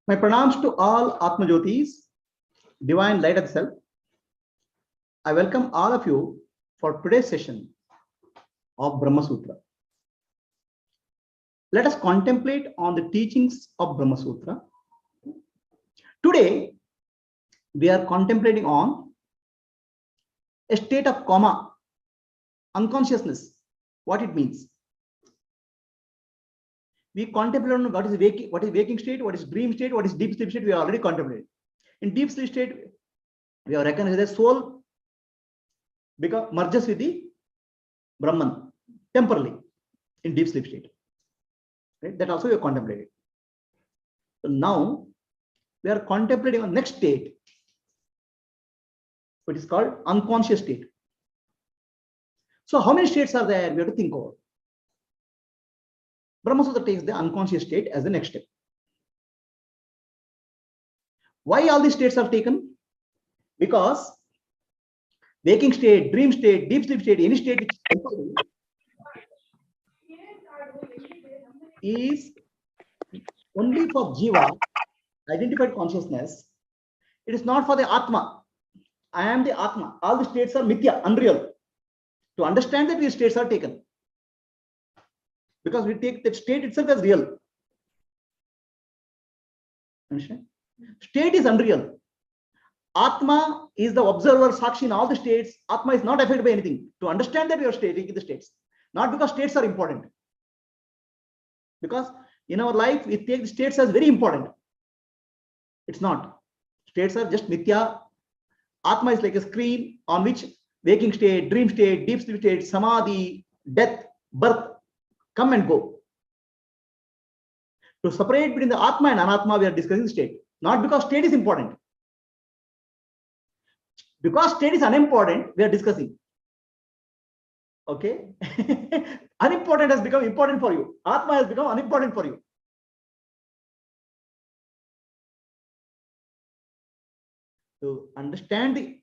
My pranams to all Atma Jyotis, divine light of the self. I welcome all of you for today's session of Brahma Sutra. Let us contemplate on the teachings of Brahma Sutra. Today, we are contemplating on a state of coma, unconsciousness, what it means. We contemplate on what is waking state, what is dream state, what is deep sleep state. We are already contemplated. In deep sleep state, we are recognized that soul merges with the Brahman temporarily in deep sleep state. Right? That also we are contemplating. So now we are contemplating on next state, which is called unconscious state. So how many states are there? We have to think over. Brahma Sutra takes the unconscious state as the next step. Why all these states are taken? Because waking state, dream state, deep sleep state, any state which is only for Jiva, identified consciousness. It is not for the Atma. I am the Atma. All the states are mithya, unreal. To understand that these states are taken. Because we take that state itself as real. Understand? State is unreal. Atma is the observer, Sakshi in all the states. Atma is not affected by anything. To understand that we are taking the states. Not because states are important. Because in our life, we take the states as very important. It's not. States are just mithya. Atma is like a screen on which waking state, dream state, deep sleep state, samadhi, death, birth come and go. To separate between the Atma and Anatma, we are discussing the state. Not because state is important. Because state is unimportant, we are discussing. Okay? Unimportant has become important for you. Atma has become unimportant for you. To understand the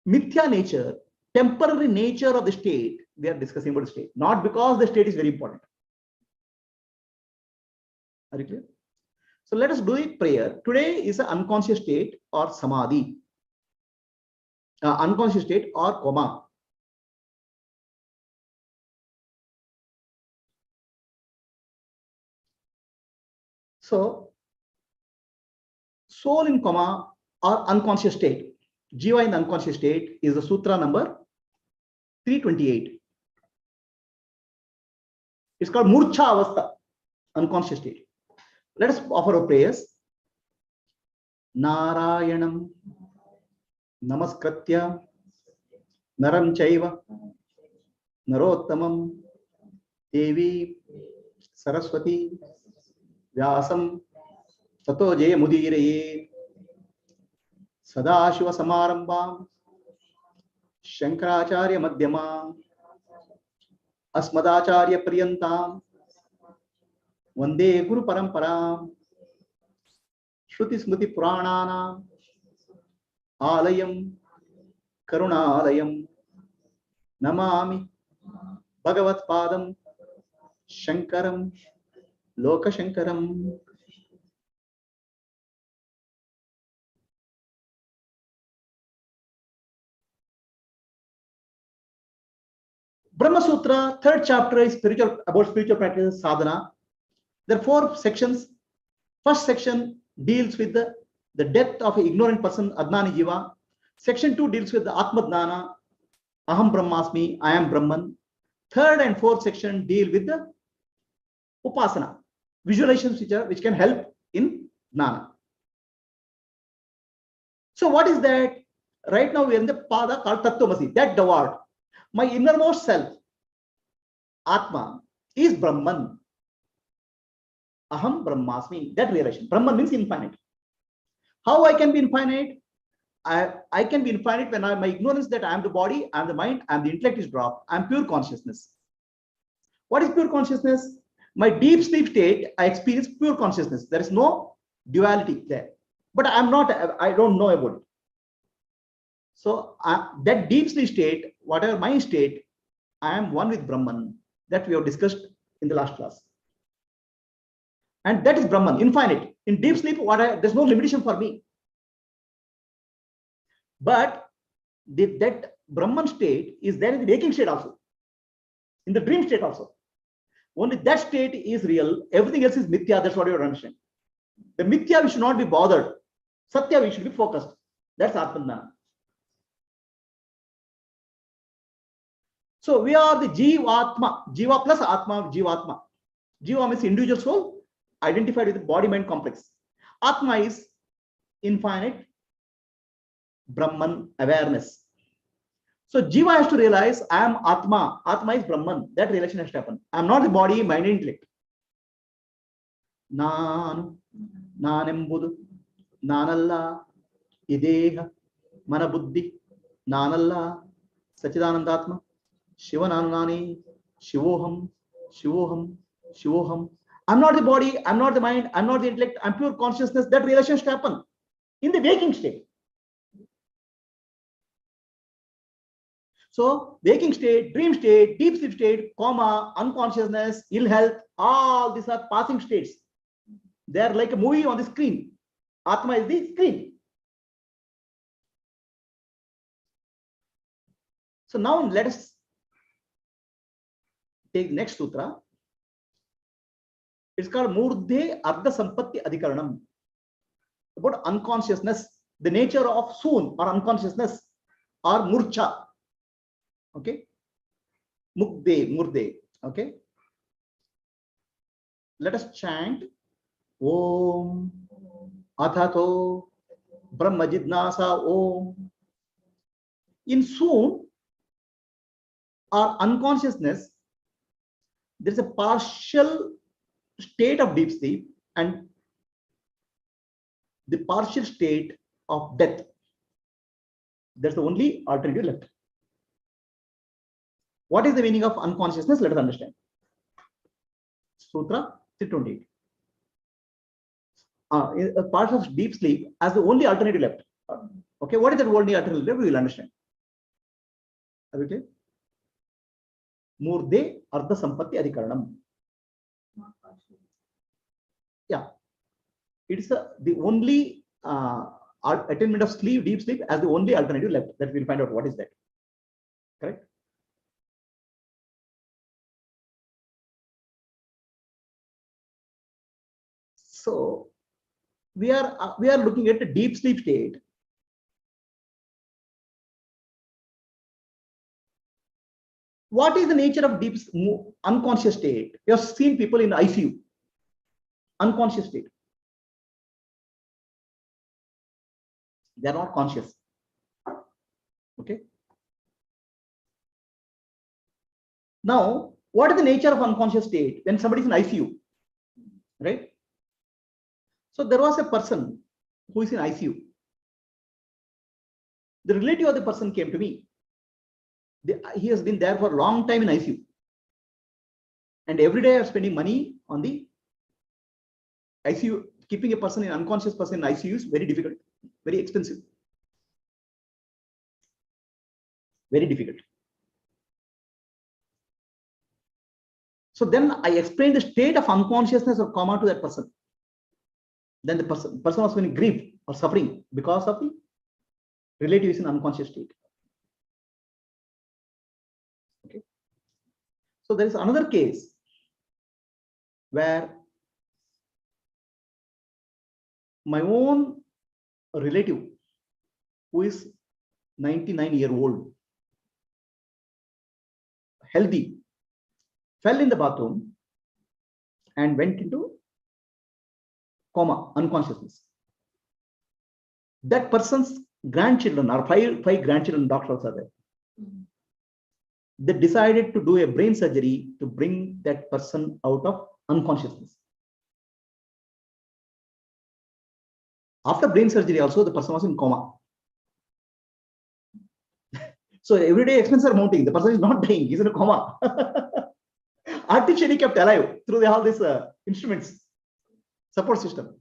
mithya nature, temporary nature of the state, we are discussing about the state. Not because the state is very important. Are you clear? So let us do a prayer. Today is an unconscious state or samadhi. Unconscious state or coma. So, soul in coma or unconscious state, Jiva in the unconscious state is the sutra number 328. It's called Murcha Avastha, unconscious state. Let us offer our prayers. Narayanam Namaskritya Naram Chaiva Narottamam Devi Saraswati Vyasam Tato Jaya Mudiraye Sadashiva Samarambam Shankaracharya Madhyama Asmadacharya Priyantam Vande Guru Paramparam Shruti Smriti Puranana Alayam Karunalayam Namami Bhagavat Padam Shankaram Loka Shankaram. Brahma Sutra, third chapter is about spiritual practices, sadhana. There are 4 sections. First section deals with the death of an ignorant person, Adnani Jiva. Section 2 deals with the Atma Dhnana, Aham Brahmasmi, I am Brahman. Third and fourth section deal with the Upasana, visualizations which can help in Dhnana. So what is that? Right now we are in the pada called Tattvamasi, that the word. My innermost self, Atma, is Brahman. Aham Brahmasmi, that realization. Brahman means infinite. How I can be infinite? I can be infinite when my ignorance that I am the body, I am the mind, I am the intellect is dropped. I am pure consciousness. What is pure consciousness? My deep sleep state, I experience pure consciousness. There is no duality there. But I don't know about it. So that deep sleep state, whatever my state, I am one with Brahman. That we have discussed in the last class. And that is Brahman, infinite In deep sleep, there's no limitation for me. But that Brahman state is there in the waking state also, in the dream state also. Only that state is real. Everything else is mithya. That's what you understand. The mithya, we should not be bothered. Satya, we should be focused. That's Atma. So we are the Jivatma. Jiva plus Atma, Jivatma. Jiva means individual soul identified with the body-mind complex. Atma is infinite Brahman awareness. So Jiva has to realize I am Atma. Atma is Brahman. That relation has to happen. I am not the body, mind, intellect. Nanu, Nanembudu, Nanalla, Ideha, Manabuddhi, Nanalla, Sachidanandatma, Shivananani, Shivoham, Shivoham, Shivoham. I'm not the body, I'm not the mind, I'm not the intellect, I'm pure consciousness. That relation has to happen in the waking state. So waking state, dream state, deep sleep state, coma, unconsciousness, ill health, all these are passing states. They are like a movie on the screen. Atma is the screen. So now let us take the next sutra. It's called Murdhe Ardha Sampatti Adhikaranam. About unconsciousness, the nature of soon or unconsciousness or murcha. Okay, Murde. Okay, let us chant Om Athato Brahma Jidnasa Om. In soon or unconsciousness, there is a partial state of deep sleep and the partial state of death. That's the only alternative left. What is the meaning of unconsciousness? Let us understand. Sutra 328. A part of deep sleep as the only alternative left. Okay, what is that only alternative left? We will understand. Are we clear? Murde Ardha Sampatti Adhikaranam. Yeah, it's the only attainment of sleep, deep sleep as the only alternative left. That we'll find out what is that. Correct? So we are looking at a deep sleep state. What is the nature of deep unconscious state? You have seen people in ICU, unconscious state. They are not conscious. Okay. Now, what is the nature of unconscious state when somebody is in ICU? Right? So there was a person who is in ICU. The relative of the person came to me. He has been there for a long time in ICU. And every day I'm spending money on the ICU. Keeping a person, an unconscious person in ICU is very difficult, very expensive. Very difficult. So then I explained the state of unconsciousness or coma to that person. Then the person was feeling grief or suffering because of the relative is in unconscious state. Okay. So there is another case where my own relative who is 99-year-old, healthy, fell in the bathroom and went into coma, unconsciousness. That person's grandchildren, or five grandchildren, doctors are there. They decided to do a brain surgery to bring that person out of unconsciousness. After brain surgery also, the person was in coma. So everyday expenses are mounting. The person is not dying. He's in a coma. Artificially kept alive through all these instruments, support system.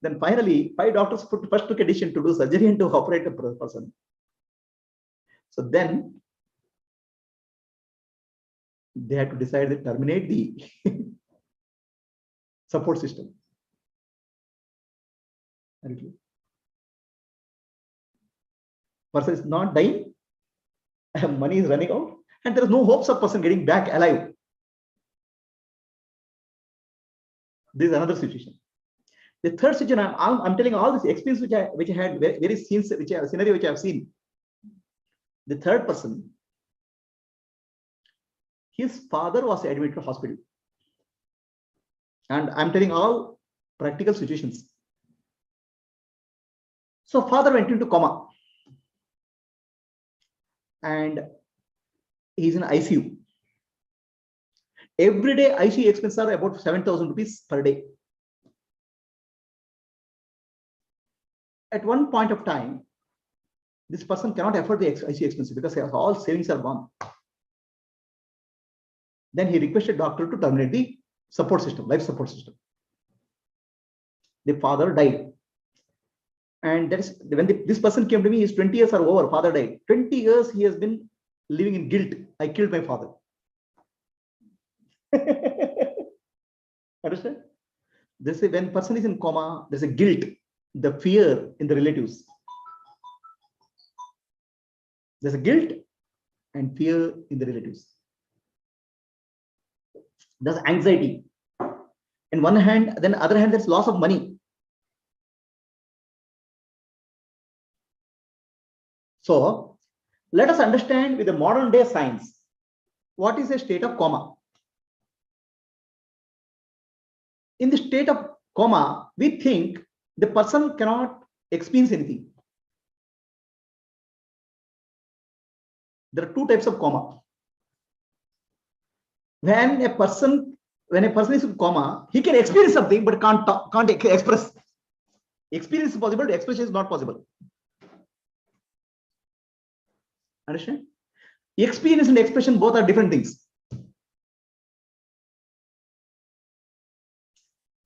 Then finally, 5 doctors first took a decision to do surgery and to operate the person. So then they had to decide to terminate the support system. Person is not dying, money is running out, and there is no hopes of person getting back alive. This is another situation. The third situation, I'm telling all this experience which I had, very scenes, scenario which I have seen. The third person, his father was admitted to hospital, and I'm telling all practical situations. So father went into coma, and he's in ICU. Every day ICU expenses are about 7,000 rupees per day. At one point of time, this person cannot afford the ICU expenses because all savings are gone. Then he requested doctor to terminate the support system, life support system. The father died. And that is when this person came to me, his 20 years are over, father died. 20 years he has been living in guilt. I killed my father. Understand? They say when person is in coma, there's a guilt, the fear in the relatives. There's a guilt and fear in the relatives. There's anxiety. In one hand, then other hand, there's loss of money. So let us understand with the modern day science, what is a state of coma? In the state of coma, we think the person cannot experience anything. There are two types of coma. When a person is in coma, he can experience something but can't express. Experience is possible, expression is not possible. Understand? Experience and expression both are different things.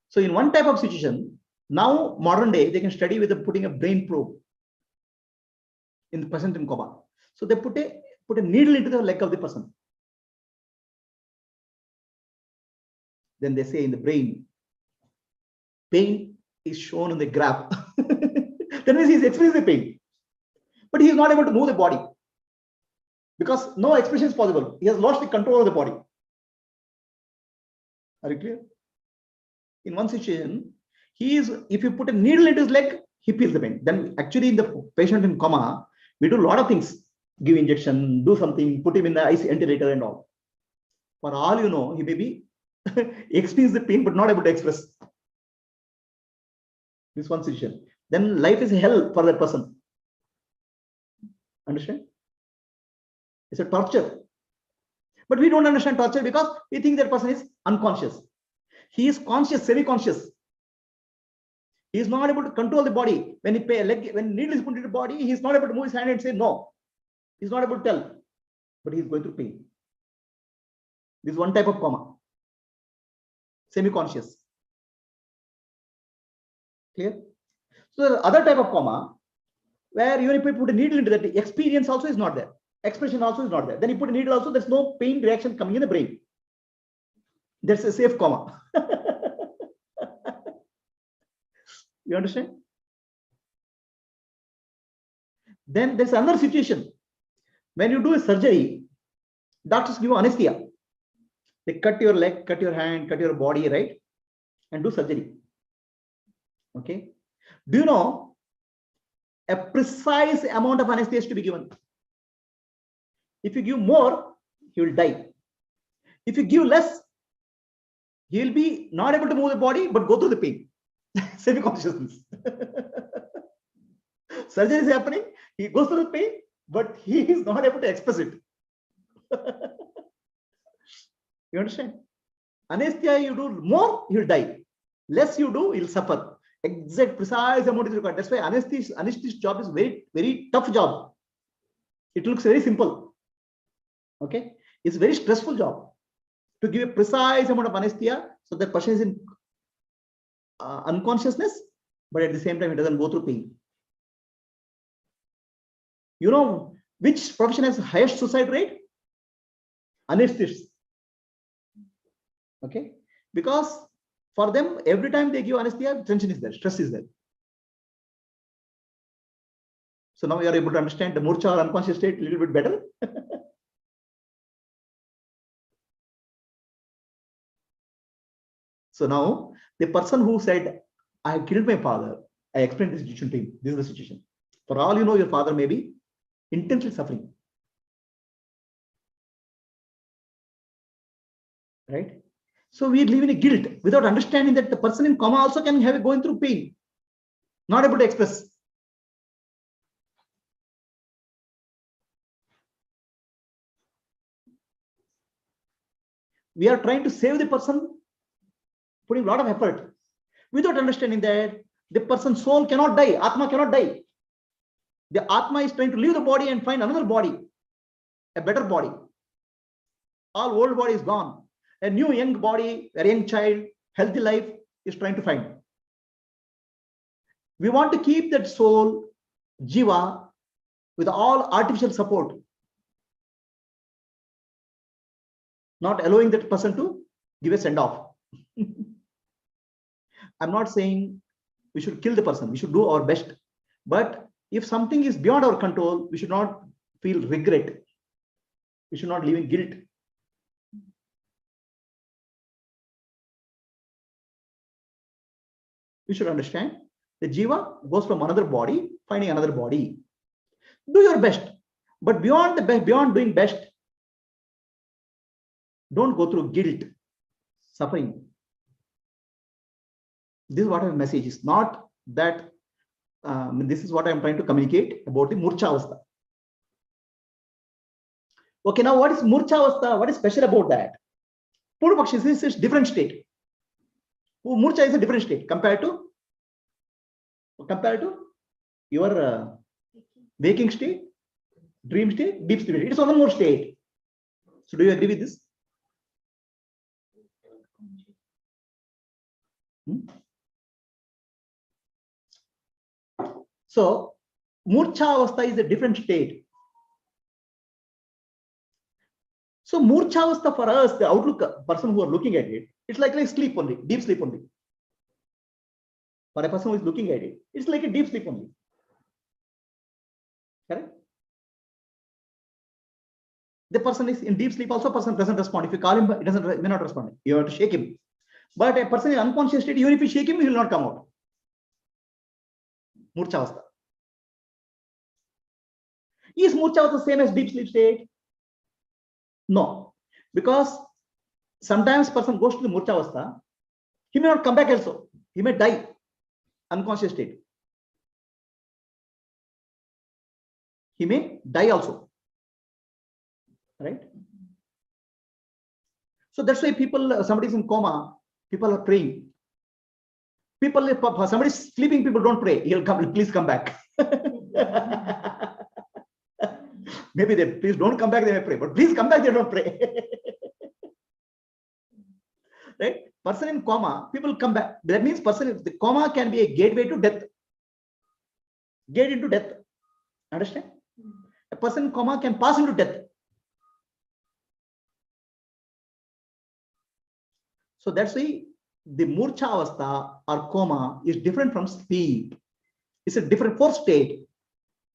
So in one type of situation, now modern day, they can study with putting a brain probe in the person in coma. So they put a needle into the leg of the person. Then they say in the brain, pain is shown in the graph. That means he's experiencing the pain, but he is not able to move the body because no expression is possible. He has lost the control of the body. Are you clear? In one situation, if you put a needle into his leg, he feels the pain. Then actually in the patient in coma, we do a lot of things, give injection, do something, put him in the IC ventilator and all. For all you know, he may be experience the pain but not able to express. This one situation. Then life is hell for that person. Understand? It's a torture. But we don't understand torture because we think that person is unconscious. He is conscious, semi-conscious. He is not able to control the body. When needle is put into the body, he is not able to move his hand and say no. He is not able to tell, but he is going through pain. This is one type of coma. Semi-conscious. Clear? So the other type of coma, where even if you put a needle into that, the experience also is not there. Expression also is not there. Then you put a needle also, there's no pain reaction coming in the brain. That's a safe coma. You understand? Then there's another situation. When you do a surgery, doctors give you anesthesia. They cut your leg, cut your hand, cut your body, right? And do surgery. Okay. Do you know a precise amount of anesthesia is to be given? If you give more, he will die. If you give less, he will be not able to move the body, but go through the pain. Semi-consciousness. Surgery is happening, he goes through the pain, but he is not able to express it. You understand? Anesthesia, you do more, he will die. Less you do, he will suffer. Exact, precise amount is required. That's why anesthetist job is very, very tough job. It looks very simple. Okay? It's a very stressful job to give a precise amount of anesthesia so the person is in unconsciousness, but at the same time, it doesn't go through pain. You know which profession has the highest suicide rate? Anesthetists. Okay? Because for them, every time they give anesthesia, tension is there, stress is there. So now you are able to understand the murcha or unconscious state a little bit better. So now the person who said, I killed my father, I explained this situation to him. This is the situation. For all you know, your father may be intensely suffering. Right? So we live in a guilt without understanding that the person in coma also can have going through pain, not able to express. We are trying to save the person, putting a lot of effort, without understanding that the person's soul cannot die, Atma cannot die. The Atma is trying to leave the body and find another body, a better body. All old body is gone. A new young body, a young child, healthy life is trying to find. We want to keep that soul, jiva, with all artificial support, not allowing that person to give a send-off. I'm not saying we should kill the person. We should do our best. But if something is beyond our control, we should not feel regret. We should not live in guilt. We should understand the jiva goes from another body, finding another body. Do your best. But beyond the best, beyond doing best, don't go through guilt, suffering. This is what our message is. Not that this is what I'm trying to communicate about the murcha avastha. Okay, now what is murcha avastha? What is special about that? Purva Pakshi is a different state. Murcha is a different state compared to your waking state, dream state, deep sleep. It is one more state. So do you agree with this? So murcha avastha is a different state. So murcha avastha for us, the outlook person who are looking at it, it's like sleep only, deep sleep only. For a person who is looking at it, it's like a deep sleep only. Correct? The person is in deep sleep, also person doesn't respond. If you call him, he may not respond. You have to shake him. But a person in unconscious state, even if you shake him, he will not come out. Murcha avastha. Is murcha avastha the same as deep sleep state? No. Because sometimes person goes to the murcha avastha, he may not come back also. He may die. Unconscious state. He may die also. Right? So that's why people, somebody is in coma, people are praying. People, if somebody is sleeping, people don't pray. He'll come, please come back. Maybe they please don't come back, they may pray, but please come back, they don't pray. Right? Person in coma, people come back. That means the coma can be a gateway to death. Gate into death. Understand? A person in coma can pass into death. So that's why the murcha avastha or coma is different from sleep. It's a different fourth state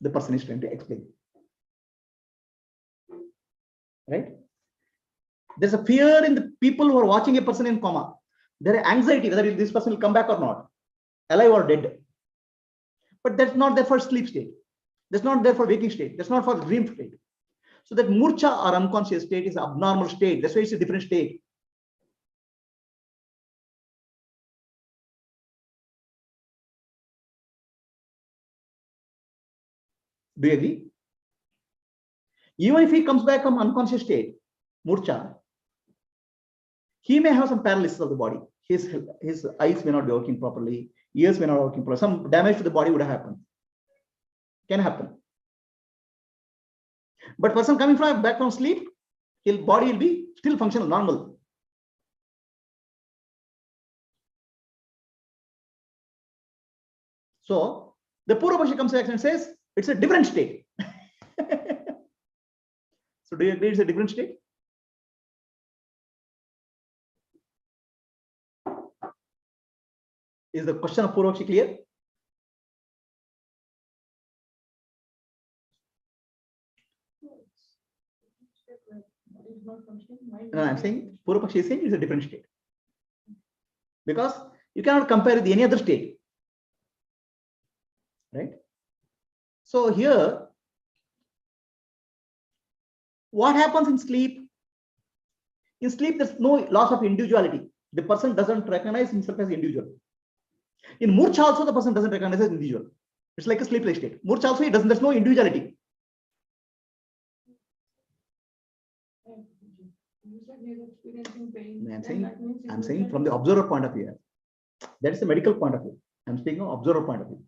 the person is trying to explain. Right? There's a fear in the people who are watching a person in coma. There is anxiety whether this person will come back or not, alive or dead. But that's not there for sleep state. That's not there for waking state. That's not for dream state. So that murcha or unconscious state is an abnormal state. That's why it's a different state. Do you agree? Even if he comes back from unconscious state, murcha, he may have some paralysis of the body. His eyes may not be working properly, ears may not be working properly. Some damage to the body would happen. Can happen. But person coming back from sleep, his body will be still functional, normal. So the Purva Pakshi comes back and says it's a different state. So do you agree it's a different state? Is the question of Purva Pakshi clear? is not functioning. No, I'm saying Purva Paksha is saying it's a different state. Because you cannot compare with any other state. Right? So here, what happens in sleep? In sleep, there's no loss of individuality. The person doesn't recognize himself as individual. In Murcha also, the person doesn't recognize as individual. It's like a sleep-like state. Murcha also, there's no individuality. I'm saying from the observer point of view. That is the medical point of view. I'm speaking of observer point of view.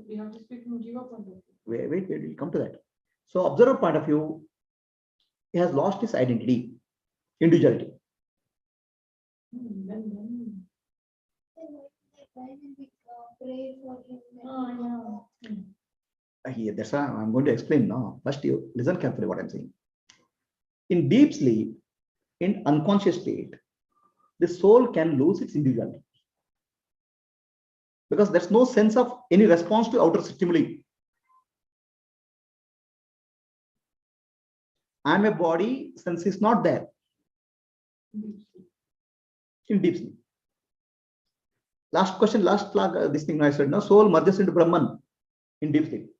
We have to speak from Jiva point of view. Wait, we'll come to that. So observer point of view, he has lost his identity, individuality. That's why I'm going to explain now. First, you listen carefully what I'm saying. In deep sleep, in unconscious state, the soul can lose its individuality. Because there's no sense of any response to outer stimuli. I'm a body, sense is not there. In deep sleep. Last question, last flag, this thing I said, no, soul merges into Brahman in deep sleep.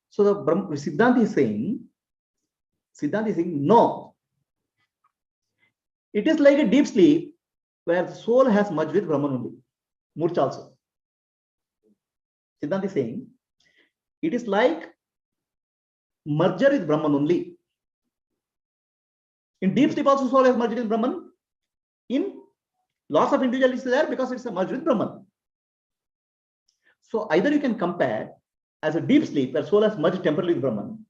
So the Siddhanta is saying, no. It is like a deep sleep where the soul has merged with Brahman only. Murcha also. Siddhanta is saying, it is like merger with Brahman only. In deep sleep also soul has merged with Brahman. In loss of individuality is there because it's a merged with Brahman. So either you can compare as a deep sleep where soul has merged temporarily with Brahman,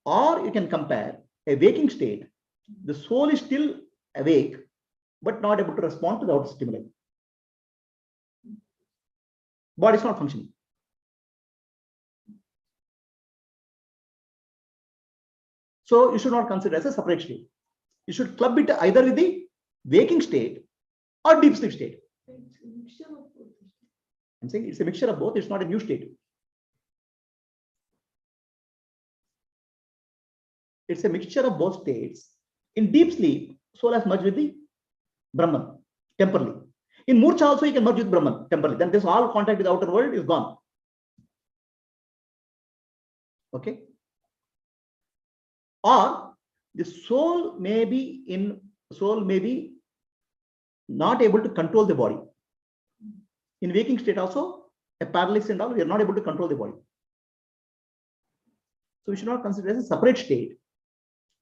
or you can compare a waking state. The soul is still awake, but not able to respond to the outer stimuli. Body is not functioning. So you should not consider it as a separate state. You should club it either with the waking state or deep sleep state. I'm saying it's a mixture of both. It's not a new state. It's a mixture of both states. In deep sleep, soul has merged with the Brahman temporarily. In Murcha also, you can merge with Brahman temporarily. Then this all contact with the outer world is gone. Okay. Or the soul may be not able to control the body. In waking state also, a paralysis and all, we are not able to control the body. So we should not consider it as a separate state.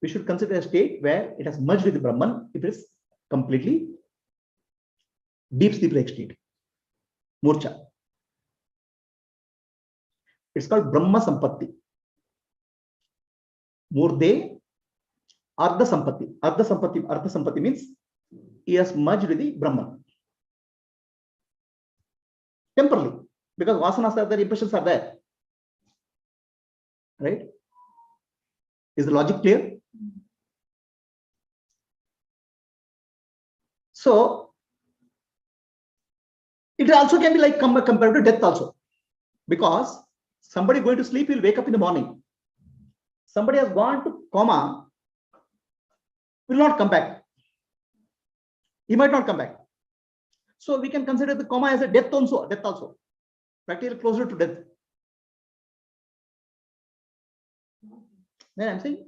We should consider a state where it has merged with the Brahman. It is completely deep sleep-like state. Murcha. It's called Brahma Sampatti. Murde Ardha Sampatti. Ardha Sampatti means he has merged with the Brahman. Temporarily. Because vasanas are there, impressions are there. Right? Is the logic clear? So it also can be like compared to death also. Because somebody going to sleep will wake up in the morning. Somebody has gone to coma, will not come back. He might not come back. So we can consider the coma as a death also. Practically closer to death. Then I'm saying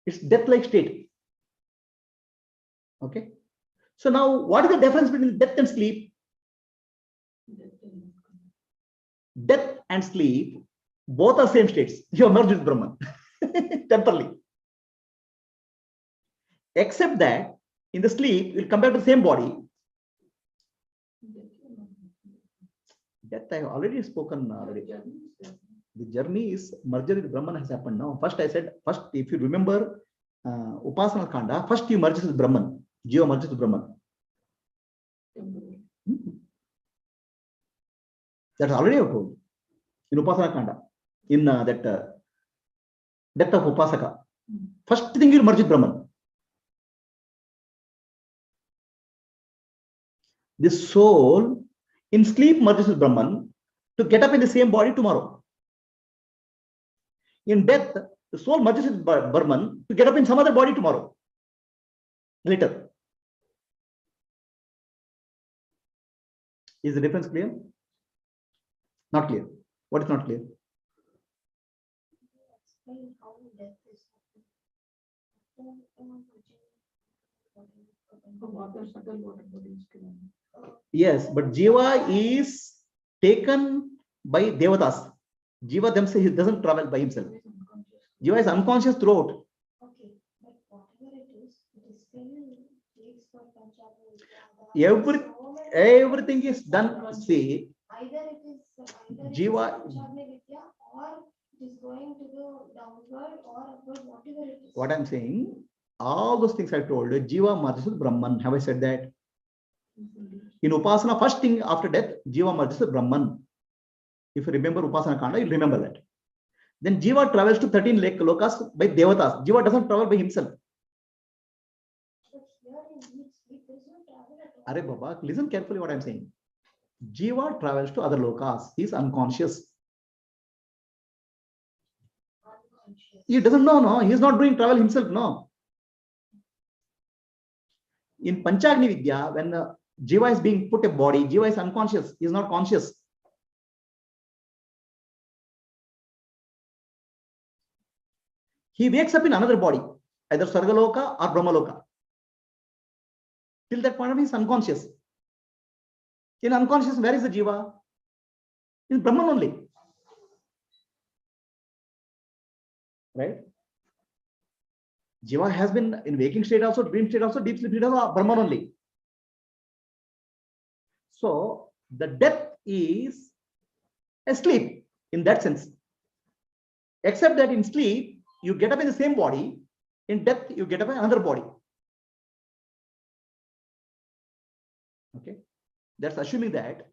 it's death-like state. Okay. So now what is the difference between death and sleep? Death and sleep, both are same states. You are merged with Brahman. Temporarily. Except that in the sleep, you'll come back to the same body. Death I have already spoken already. The journey is merger with Brahman has happened now. First I said, if you remember Upasana Kanda, first you merges with Brahman. Jiva merges with Brahman. That's already I've told. In Upasana Kanda. In that death of Upasaka. First thing you merge with Brahman. The soul in sleep merges with Brahman to get up in the same body tomorrow. In death, The soul merges with Brahman to get up in some other body tomorrow, later. Is the difference clear? Not clear. What is not clear? Explain how death is Yes, but Jiva is taken by Devatas. Jiva themselves, he doesn't travel by himself. Jiva is unconscious throughout. Okay, but whatever it is still takes for Panchayama. Everything is done. See, Either it is Jiva. Vidya, or it is going to go downward or upward, whatever it is. What I'm saying, all those things I told you, Jiva merges with Brahman. Have I said that? In Upasana, first thing after death, Jiva merges with Brahman. If you remember Upasana Kanda, you'll remember that. Then Jiva travels to 13 lokas by Devatas. Jiva doesn't travel by himself. But here in deep sleep, there is no travel at all. Arey Baba, listen carefully what I'm saying. Jiva travels to other lokas. He is unconscious. Unconscious. He doesn't know, no. He is not doing travel himself, no. In Panchagni Vidya, when Jiva is being put a body, Jiva is unconscious. He is not conscious. He wakes up in another body, either Sargaloka or Brahmaloka. Till that point of view, he is unconscious. In unconscious, where is the Jiva? In Brahman only. Right? Jiva has been in waking state also, dream state also, deep sleep state also, Brahman only. So the death is a sleep in that sense. Except that in sleep, you get up in the same body. In death, you get up in another body. Okay. That's assuming that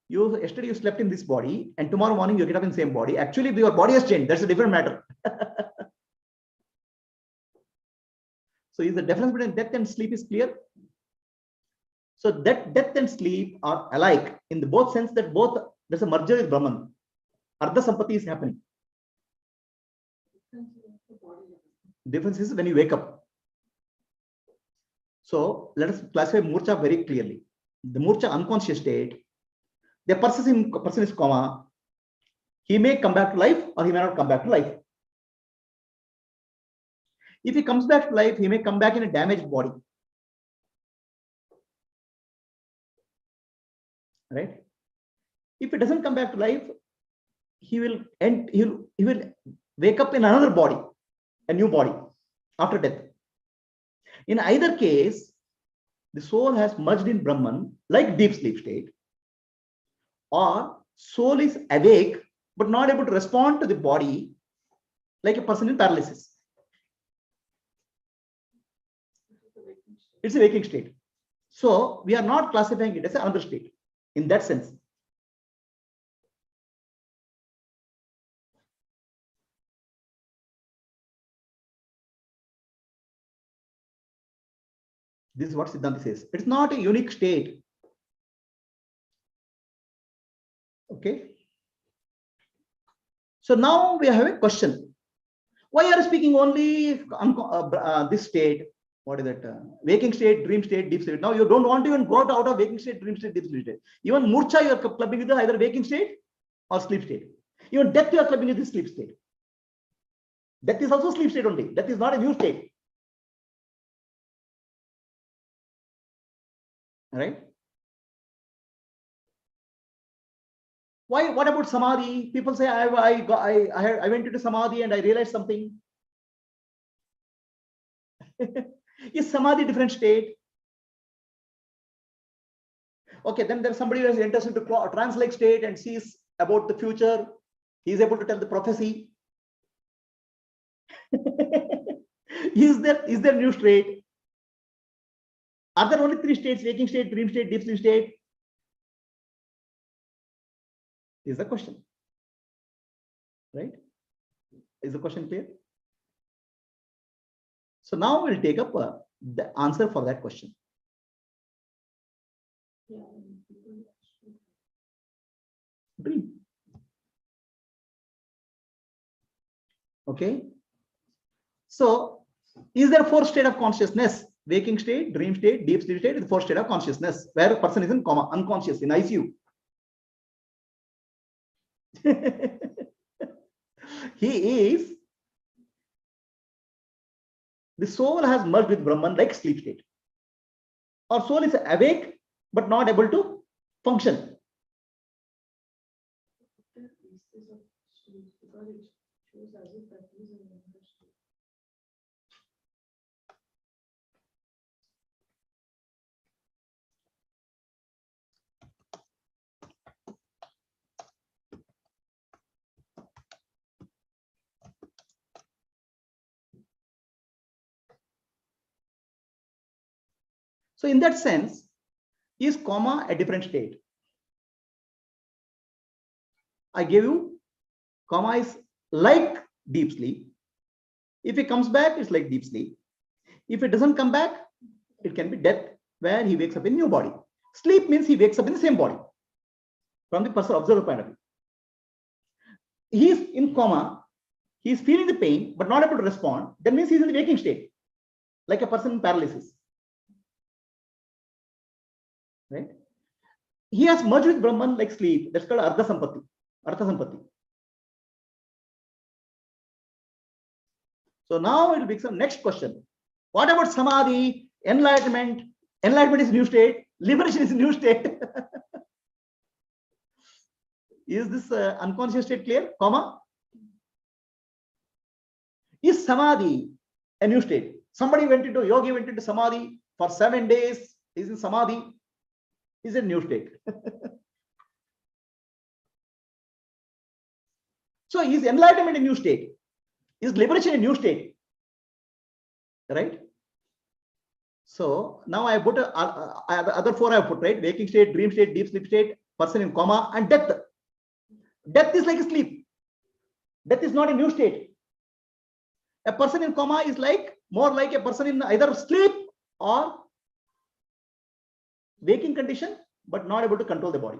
yesterday you slept in this body and tomorrow morning you get up in the same body. Actually, your body has changed. That's a different matter. So is the difference between death and sleep is clear? So that death and sleep are alike in the both sense that both there's a merger with Brahman. Ardha Sampati is happening. Difference is when you wake up. So let us classify Murcha very clearly. The Murcha unconscious state, the person is coma. He may come back to life or he may not come back to life. If he comes back to life, he may come back in a damaged body. Right? If he doesn't come back to life, he will wake up in another body, a new body after death. In either case, the soul has merged in Brahman like deep sleep state, or soul is awake but not able to respond to the body like a person in paralysis. It's a waking state. So we are not classifying it as another state in that sense. This is what Siddhanta says. It's not a unique state. Okay. So now we have a question. Why are you speaking only this state? What is that? Waking state, dream state, deep sleep. Now you don't want to even go out of waking state, dream state, deep sleep state. Even Murcha you are clubbing with either waking state or sleep state. Even death you are clubbing with the sleep state. Death is also sleep state only. Death is not a new state. Right? Why? What about samadhi? People say I went into samadhi and I realized something. Is samadhi different state? Okay, then there's somebody who is interested to trance-like state and sees about the future. He is able to tell the prophecy. Is there new state? Are there only three states: waking state, dream state, deep sleep state? Is the question. Right? Is the question clear? So now we'll take up the answer for that question. Dream. Okay. So, is there a fourth state of consciousness? Waking state, dream state, deep sleep state is the fourth state of consciousness, where a person is in coma, unconscious, in ICU. He is, the soul has merged with Brahman like sleep state. Our soul is awake but not able to function. So in that sense, is coma a different state? I gave you coma is like deep sleep. If it comes back, it's like deep sleep. If it doesn't come back, it can be death, where he wakes up in a new body. Sleep means he wakes up in the same body from the personal observer point of view. He is in coma, he is feeling the pain but not able to respond. That means he is in the waking state, like a person in paralysis. Right? He has merged with Brahman like sleep. That's called Artha Sampatti. Artha Sampatti. So now it will become next question. What about Samadhi, enlightenment? Enlightenment is new state. Liberation is new state. Is this unconscious state clear? Comma. Is Samadhi a new state? Somebody went into, yogi went into Samadhi for 7 days. Is in Samadhi. Is a new state. So is enlightenment a new state? Is liberation a new state? Right? So now I put other four I have put, right? Waking state, dream state, deep sleep state, person in coma, and death. Death is like sleep. Death is not a new state. A person in coma is like more like a person in either sleep or waking condition, but not able to control the body.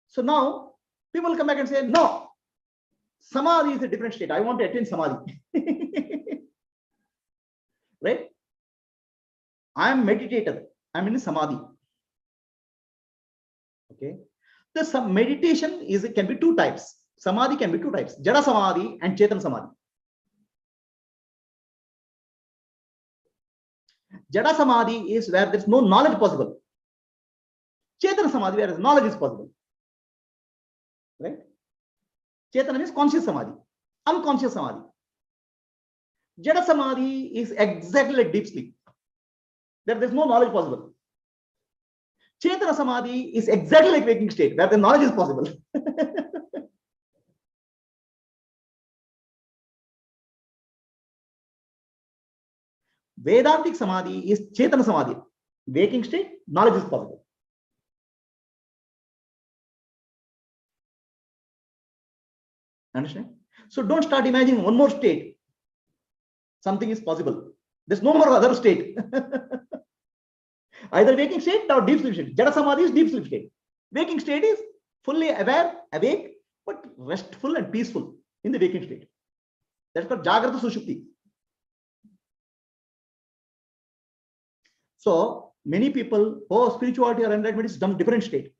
So now people will come back and say, no, Samadhi is a different state. I want to attain Samadhi. Right? I am meditative. I'm in Samadhi. Okay. The meditation is, it can be two types. Samadhi can be two types, Jada Samadhi and Chetan Samadhi. Jada Samadhi is where there's no knowledge possible. Chetana Samadhi, where knowledge is possible. Right? Chetana is conscious Samadhi, unconscious Samadhi. Jada Samadhi is exactly like deep sleep. There's no knowledge possible. Chetana Samadhi is exactly like waking state, where the knowledge is possible. Vedantic Samadhi is Chetana Samadhi. Waking state, knowledge is possible. Understand? So don't start imagining one more state. Something is possible. There's no more other state. Either waking state or deep sleep state. Jada Samadhi is deep sleep state. Waking state is fully aware, awake, but restful and peaceful in the waking state. That's called Jagrata Sushupti. So many people, oh, spirituality or enlightenment is some different state.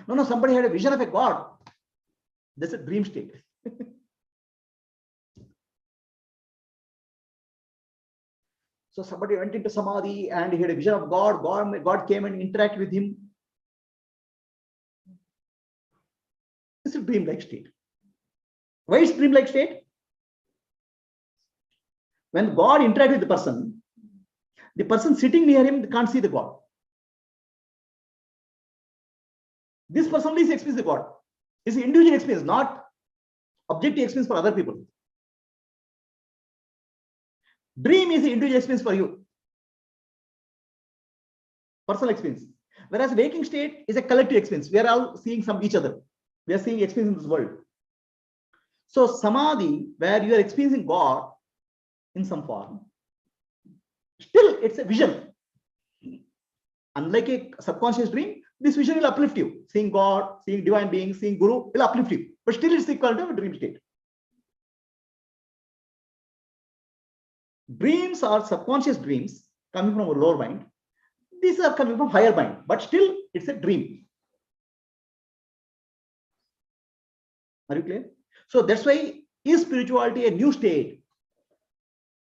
No, somebody had a vision of a God. That's a dream state. So somebody went into Samadhi and he had a vision of God. God came and interacted with him. It's a dreamlike state. Why is dreamlike state? When God interacts with the person sitting near him can't see the God. This person only experiences the God. It's an individual experience, not objective experience for other people. Dream is an individual experience for you. Personal experience. Whereas waking state is a collective experience. We are all seeing each other. We are seeing experience in this world. So Samadhi, where you are experiencing God in some form, still it's a vision. Unlike a subconscious dream, This vision will uplift you. Seeing God, seeing divine beings, seeing Guru will uplift you. But still it's equal to a dream state. Dreams are subconscious dreams coming from a lower mind. These are coming from higher mind, but still it's a dream. Are you clear? So that's why, is spirituality a new state?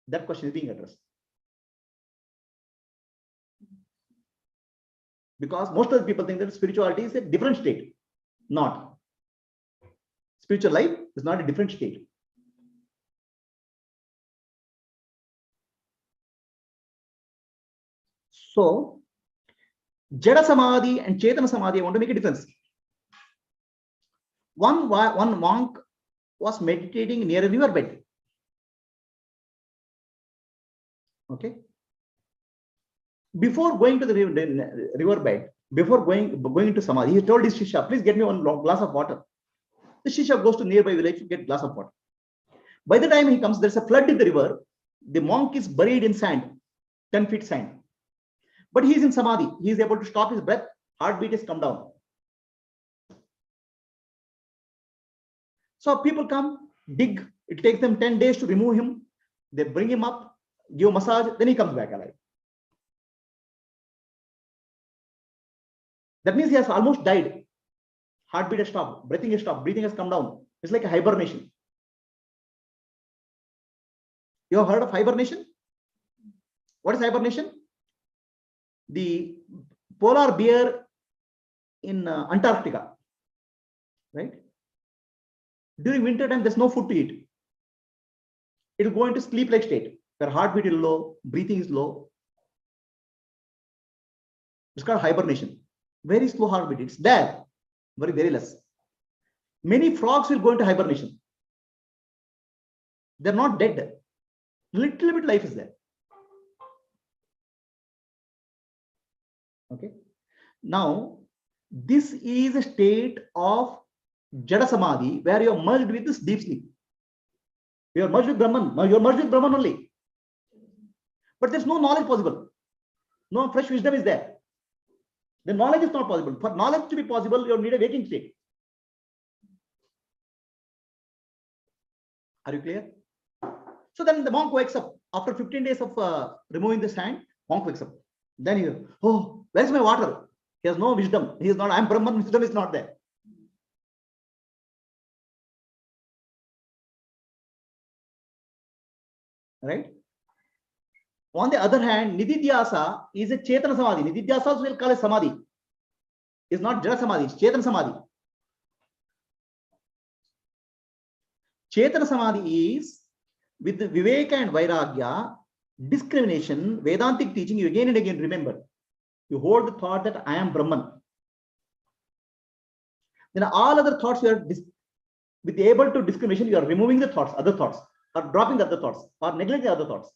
That question is being addressed. Because most of the people think that spirituality is a different state. Not. Spiritual life is not a different state. So, Jada Samadhi and Chetana Samadhi, I want to make a difference. One monk was meditating near a riverbed. Okay. Before going to the riverbed, before going to Samadhi, he told his Shishya, please get me one glass of water. The Shishya goes to nearby village to get a glass of water. By the time he comes, there's a flood in the river. The monk is buried in sand, 10 feet sand. But he is in Samadhi. He is able to stop his breath. Heartbeat has come down. So people come, dig. It takes them 10 days to remove him. They bring him up, give massage, then he comes back alive. That means he has almost died. Heartbeat has stopped, breathing has stopped, breathing has come down. It's like a hibernation. You have heard of hibernation? What is hibernation? The polar bear in Antarctica, right? During winter time, there's no food to eat. It will go into sleep-like state, where heartbeat is low, breathing is low. It's called hibernation. Very slow heartbeat. It's there, very, very less. Many frogs will go into hibernation. They're not dead. Little bit life is there. Okay. Now, this is a state of Jada Samadhi where you are merged with this deep sleep. You are merged with Brahman. You are merged with Brahman only. But there's no knowledge possible. No fresh wisdom is there. The knowledge is not possible. For knowledge to be possible, you need a waking state. Are you clear? So then the monk wakes up. After 15 days of removing the sand, monk wakes up. Then he, oh, where's my water? He has no wisdom. He is not, I'm Brahman, wisdom is not there. Right? On the other hand, Nididhyasa is a Chetana Samadhi. Nididhyasa also will call it Samadhi. It's not Jada Samadhi, it's Chetana Samadhi. Chetana Samadhi is with the Viveka and Vairagya, discrimination, Vedantic teaching, you again and again remember. You hold the thought that I am Brahman. Then all other thoughts you are with able to discrimination, you are removing the thoughts, other thoughts, or dropping the other thoughts, or neglecting the other thoughts.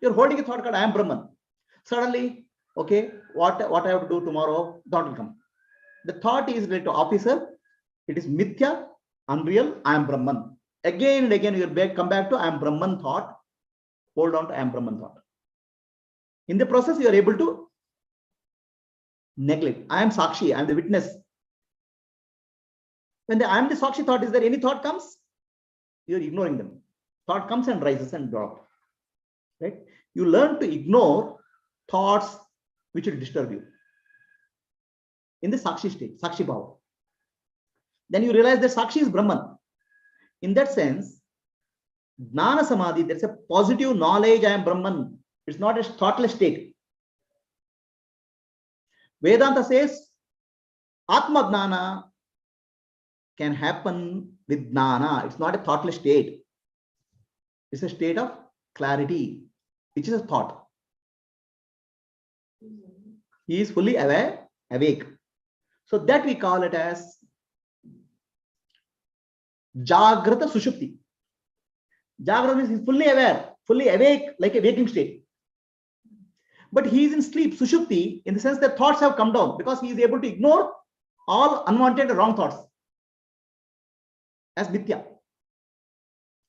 You're holding a thought called I am Brahman. Suddenly, okay, what I have to do tomorrow, thought will come. The thought is related to officer, it is mithya, unreal, I am Brahman. Again and again, you'll come back to I am Brahman thought, hold on to I am Brahman thought. In the process, you are able to neglect. I am Sakshi, I am the witness. When I am the Sakshi thought, is there any thought comes? You are ignoring them. Thought comes and rises and drops. Right? You learn to ignore thoughts which will disturb you. In the Sakshi state, Sakshi Bhava. Then you realize that Sakshi is Brahman. In that sense, Jnana Samadhi, there's a positive knowledge I am Brahman. It's not a thoughtless state. Vedanta says Atma Jnana can happen with Jnana. It's not a thoughtless state. It's a state of clarity, which is a thought. He is fully aware, awake. So that we call it as Jagrata Sushupti. Jagrata means he's fully aware, fully awake, like a waking state. But he is in sleep, Sushupti, in the sense that thoughts have come down because he is able to ignore all unwanted wrong thoughts as Mithya.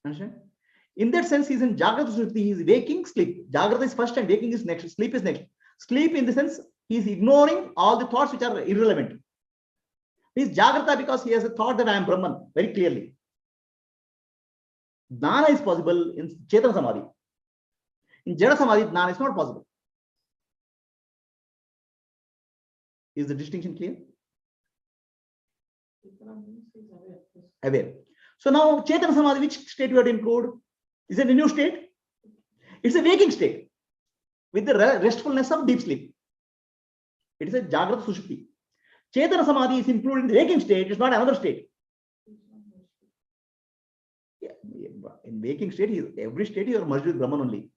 Understand? In that sense, he is in Jagrata Sushupti, he is waking, sleep. Jagrata is first and waking is next, sleep is next. Sleep in the sense he is ignoring all the thoughts which are irrelevant. He is Jagrata because he has a thought that I am Brahman very clearly. Jnana is possible in Chetana Samadhi. In Jada Samadhi, Jnana is not possible. Is the distinction clear? Aware. So now Chetana Samadhi, which state you have to include? Is it a new state? It's a waking state with the restfulness of deep sleep. It is a Jagrata Sushupti. Chetana Samadhi is included in the waking state. It's not another state. Yeah. In waking state, every state you are merged with Brahman only.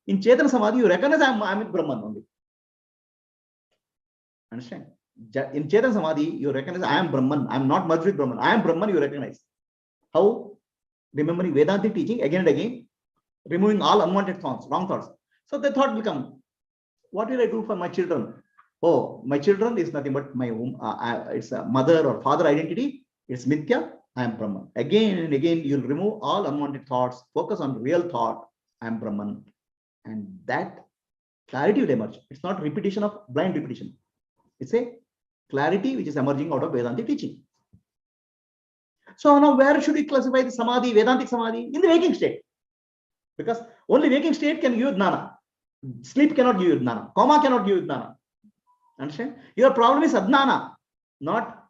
In Chetana Samadhi, you recognize I'm in Brahman only. Understand? In Chetana Samadhi, you recognize I am Brahman. I am not merged with Brahman. I am Brahman, you recognize. How? Remembering Vedanta teaching again and again, removing all unwanted thoughts, wrong thoughts. So the thought will come, what will I do for my children? Oh, my children is nothing but my womb. It's a mother or father identity. It's Mithya. I am Brahman. Again and again, you'll remove all unwanted thoughts, focus on real thought. I am Brahman. And that clarity will emerge. It's not repetition of blind repetition. It's a clarity which is emerging out of Vedanta teaching. So now where should we classify the Samadhi, Vedantic Samadhi? In the waking state. Because only waking state can give you Jnana. Sleep cannot give you Jnana. Coma cannot give you Jnana. Understand? Your problem is Adnana. Not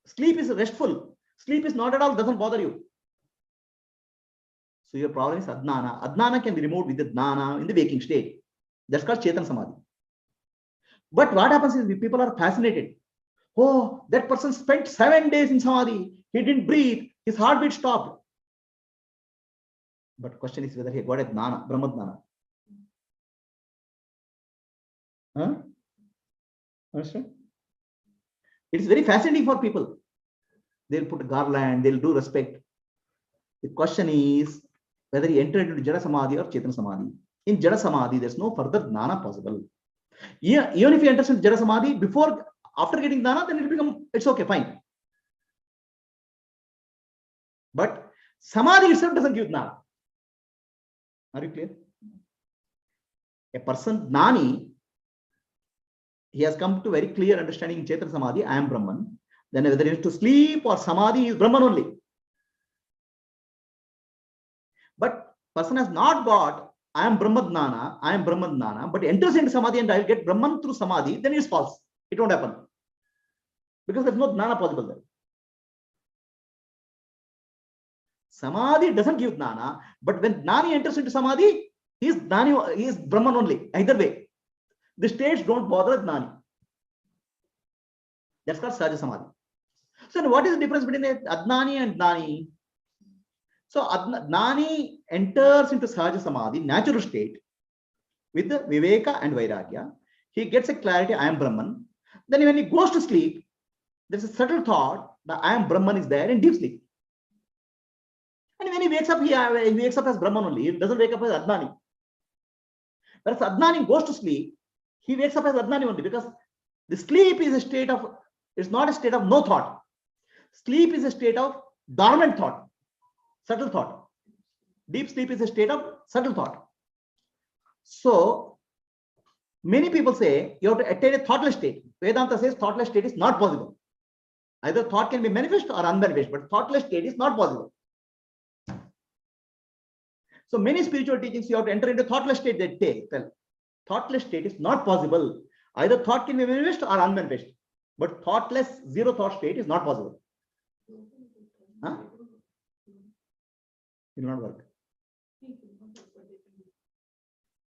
sleep is restful. Sleep is not at all, doesn't bother you. So your problem is Adnana. Adnana can be removed with the Jnana in the waking state. That's called Chetana Samadhi. But what happens is people are fascinated. Oh, that person spent 7 days in Samadhi. He didn't breathe. His heartbeat stopped. But question is whether he got a Jnana, Brahma Jnana. Huh? Understand? It is very fascinating for people. They'll put a garland, they'll do respect. The question is whether he entered into Jada Samadhi or Chetana Samadhi. In Jada Samadhi, there's no further Jnana possible. Yeah, even if he enters into Jada Samadhi, after getting Jnana, then it's okay, fine. But Samadhi itself doesn't give Jnana. Are you clear? A person, Jnani, he has come to very clear understanding in Chetana Samadhi, I am Brahman. Then whether he is to sleep or Samadhi, he is Brahman only. But person has not got I am Brahma Jnana, but enters into Samadhi and I will get Brahman through Samadhi, then it's false. It won't happen. Because there's no Jnana possible there. Samadhi doesn't give Jnana, but when Jnani enters into Samadhi, he is Brahman only. Either way. The states don't bother Jnani. That's called Sahaja Samadhi. So what is the difference between Adnani and Jnani? So Jnani enters into Sahaja Samadhi, natural state, with the Viveka and Vairagya. He gets a clarity, I am Brahman. Then when he goes to sleep, there's a subtle thought that I am Brahman is there in deep sleep. And when he wakes up, he wakes up as Brahman only. He doesn't wake up as Adnani. Whereas Adnani goes to sleep, he wakes up as Adnani only, because the sleep is a state of, it's not a state of no thought. Sleep is a state of dormant thought, subtle thought. Deep sleep is a state of subtle thought. So many people say you have to attain a thoughtless state. Vedanta says thoughtless state is not possible. Either thought can be manifest or unmanifest, but thoughtless state is not possible. So many spiritual teachings you have to enter into thoughtless state. They take. Well, thoughtless state is not possible. Either thought can be manifest or unmanifest, but thoughtless zero thought state is not possible. Huh? It will not work.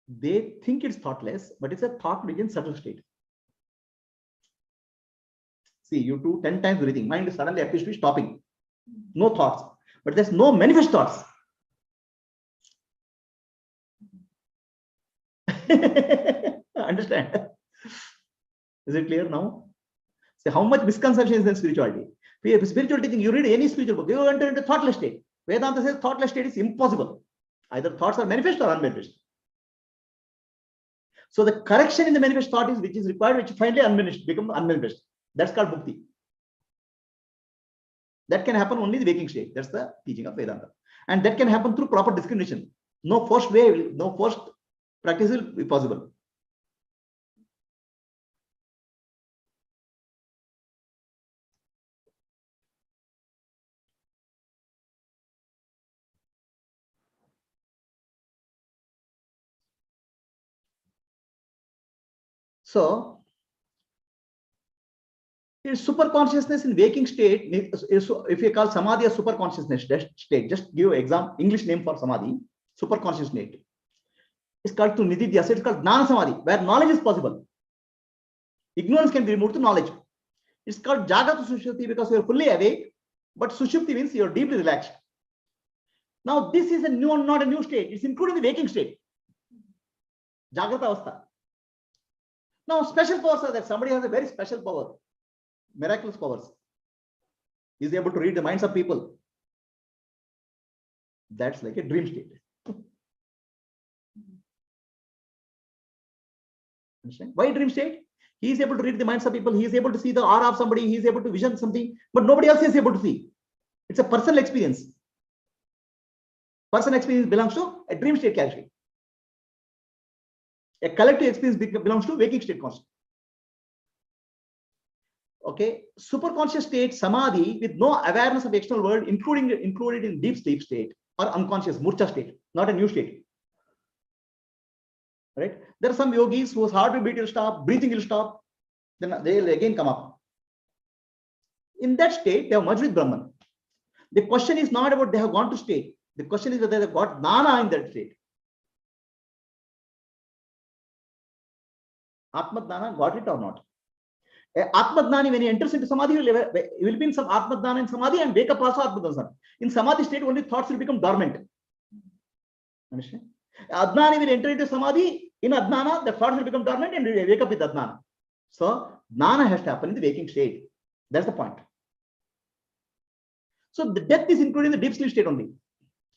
They think it's thoughtless, but it's a thought within subtle state. See, you do 10 times breathing, mind suddenly appears to be stopping. No thoughts, but there's no manifest thoughts. Understand? Is it clear now? See how much misconception is in spirituality. Spiritual teaching, you read any spiritual book, you enter into thoughtless state. Vedanta says thoughtless state is impossible. Either thoughts are manifest or unmanifest. So the correction in the manifest thought is which is required, which finally become unmanifest. That's called mukti. That can happen only in the waking state. That's the teaching of Vedanta. And that can happen through proper discrimination. No forced way, no forced practice will be possible. So, super consciousness in waking state, if you call samadhi a super consciousness state, just give example, English name for samadhi, super conscious state. It's called to nididhyasa, it's called jnana samadhi, where knowledge is possible. Ignorance can be removed to knowledge. It's called jagrata sushupti because you're fully awake, but sushupti means you're deeply relaxed. Now, this is not a new state, it's including the waking state. Jagrata avastha. Now, special powers are that somebody has a very special power, miraculous powers. He's able to read the minds of people. That's like a dream state. Understand? Why dream state? He is able to read the minds of people. He is able to see the aura of somebody. He is able to vision something, but nobody else is able to see. It's a personal experience. Personal experience belongs to a dream state category. A collective experience belongs to waking state consciousness. Okay, superconscious state, samadhi, with no awareness of the external world, included in deep sleep state or unconscious murcha state, not a new state. Right? There are some yogis whose heartbeat will stop, breathing will stop, then they will again come up. In that state, they have merged with Brahman. The question is not about they have gone to state. The question is whether they have got jnana in that state. Atma jnana got it or not? Atma jnani, when he enters into samadhi, he will be in some Atma jnana in samadhi and wake up also Atma jnana. In samadhi state, only thoughts will become dormant. Understand? Adnani will enter into samadhi. In Adnana, the thoughts will become dormant and will wake up with Adnana. So, Jnana has to happen in the waking state. That's the point. So, the death is included in the deep sleep state only.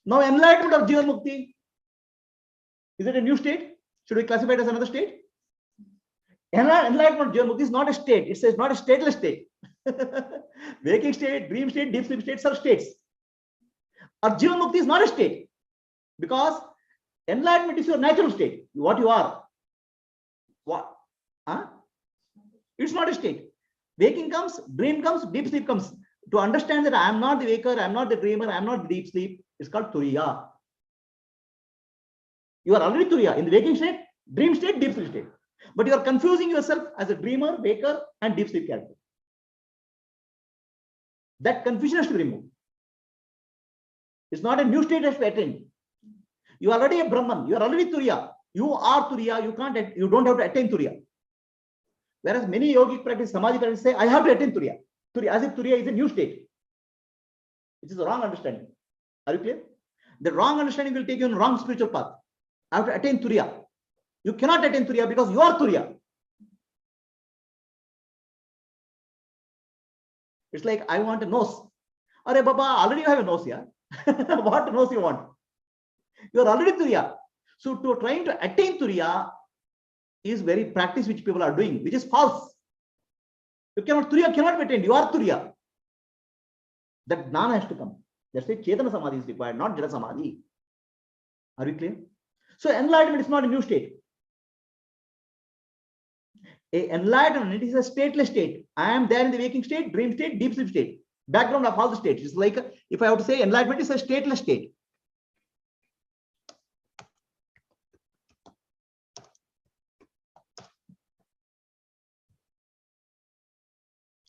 Now, enlightenment of Jivan Mukti. Is it a new state? Should we classify it as another state? Enlightenment of Jivan Mukti is not a state. It says not a stateless state. Waking state, dream state, deep sleep states are states. Or Jivan Mukti is not a state. Because enlightenment is your natural state, what you are. What? Huh? It's not a state. Waking comes, dream comes, deep sleep comes. To understand that I am not the waker, I am not the dreamer, I am not the deep sleep, it's called Turiya. You are already Turiya in the waking state, dream state, deep sleep state. But you are confusing yourself as a dreamer, waker, and deep sleep character. That confusion has to be removed. It's not a new state that has to attain. You are already a Brahman. You are already Turiya. You are Turiya. You don't have to attain Turiya. Whereas many yogic practice, Samadhi practice say, I have to attain Turiya. Turiya, as if Turiya is a new state. Which is a wrong understanding. Are you clear? The wrong understanding will take you on wrong spiritual path. I have to attain Turiya. You cannot attain Turiya because you are Turiya. It's like, I want a nose. Arey Baba, already you have a nose here. What nose you want? You are already Turiya. So to trying to attain Turiya is very practice which people are doing, which is false. Turiya cannot be attained. You are Turiya. That jnana has to come. That's why Chetana Samadhi is required, not Jada Samadhi. Are we clear? So enlightenment is not a new state. Enlightenment is a stateless state. I am there in the waking state, dream state, deep sleep state. Background of all the states. It's like, if I have to say, enlightenment is a stateless state.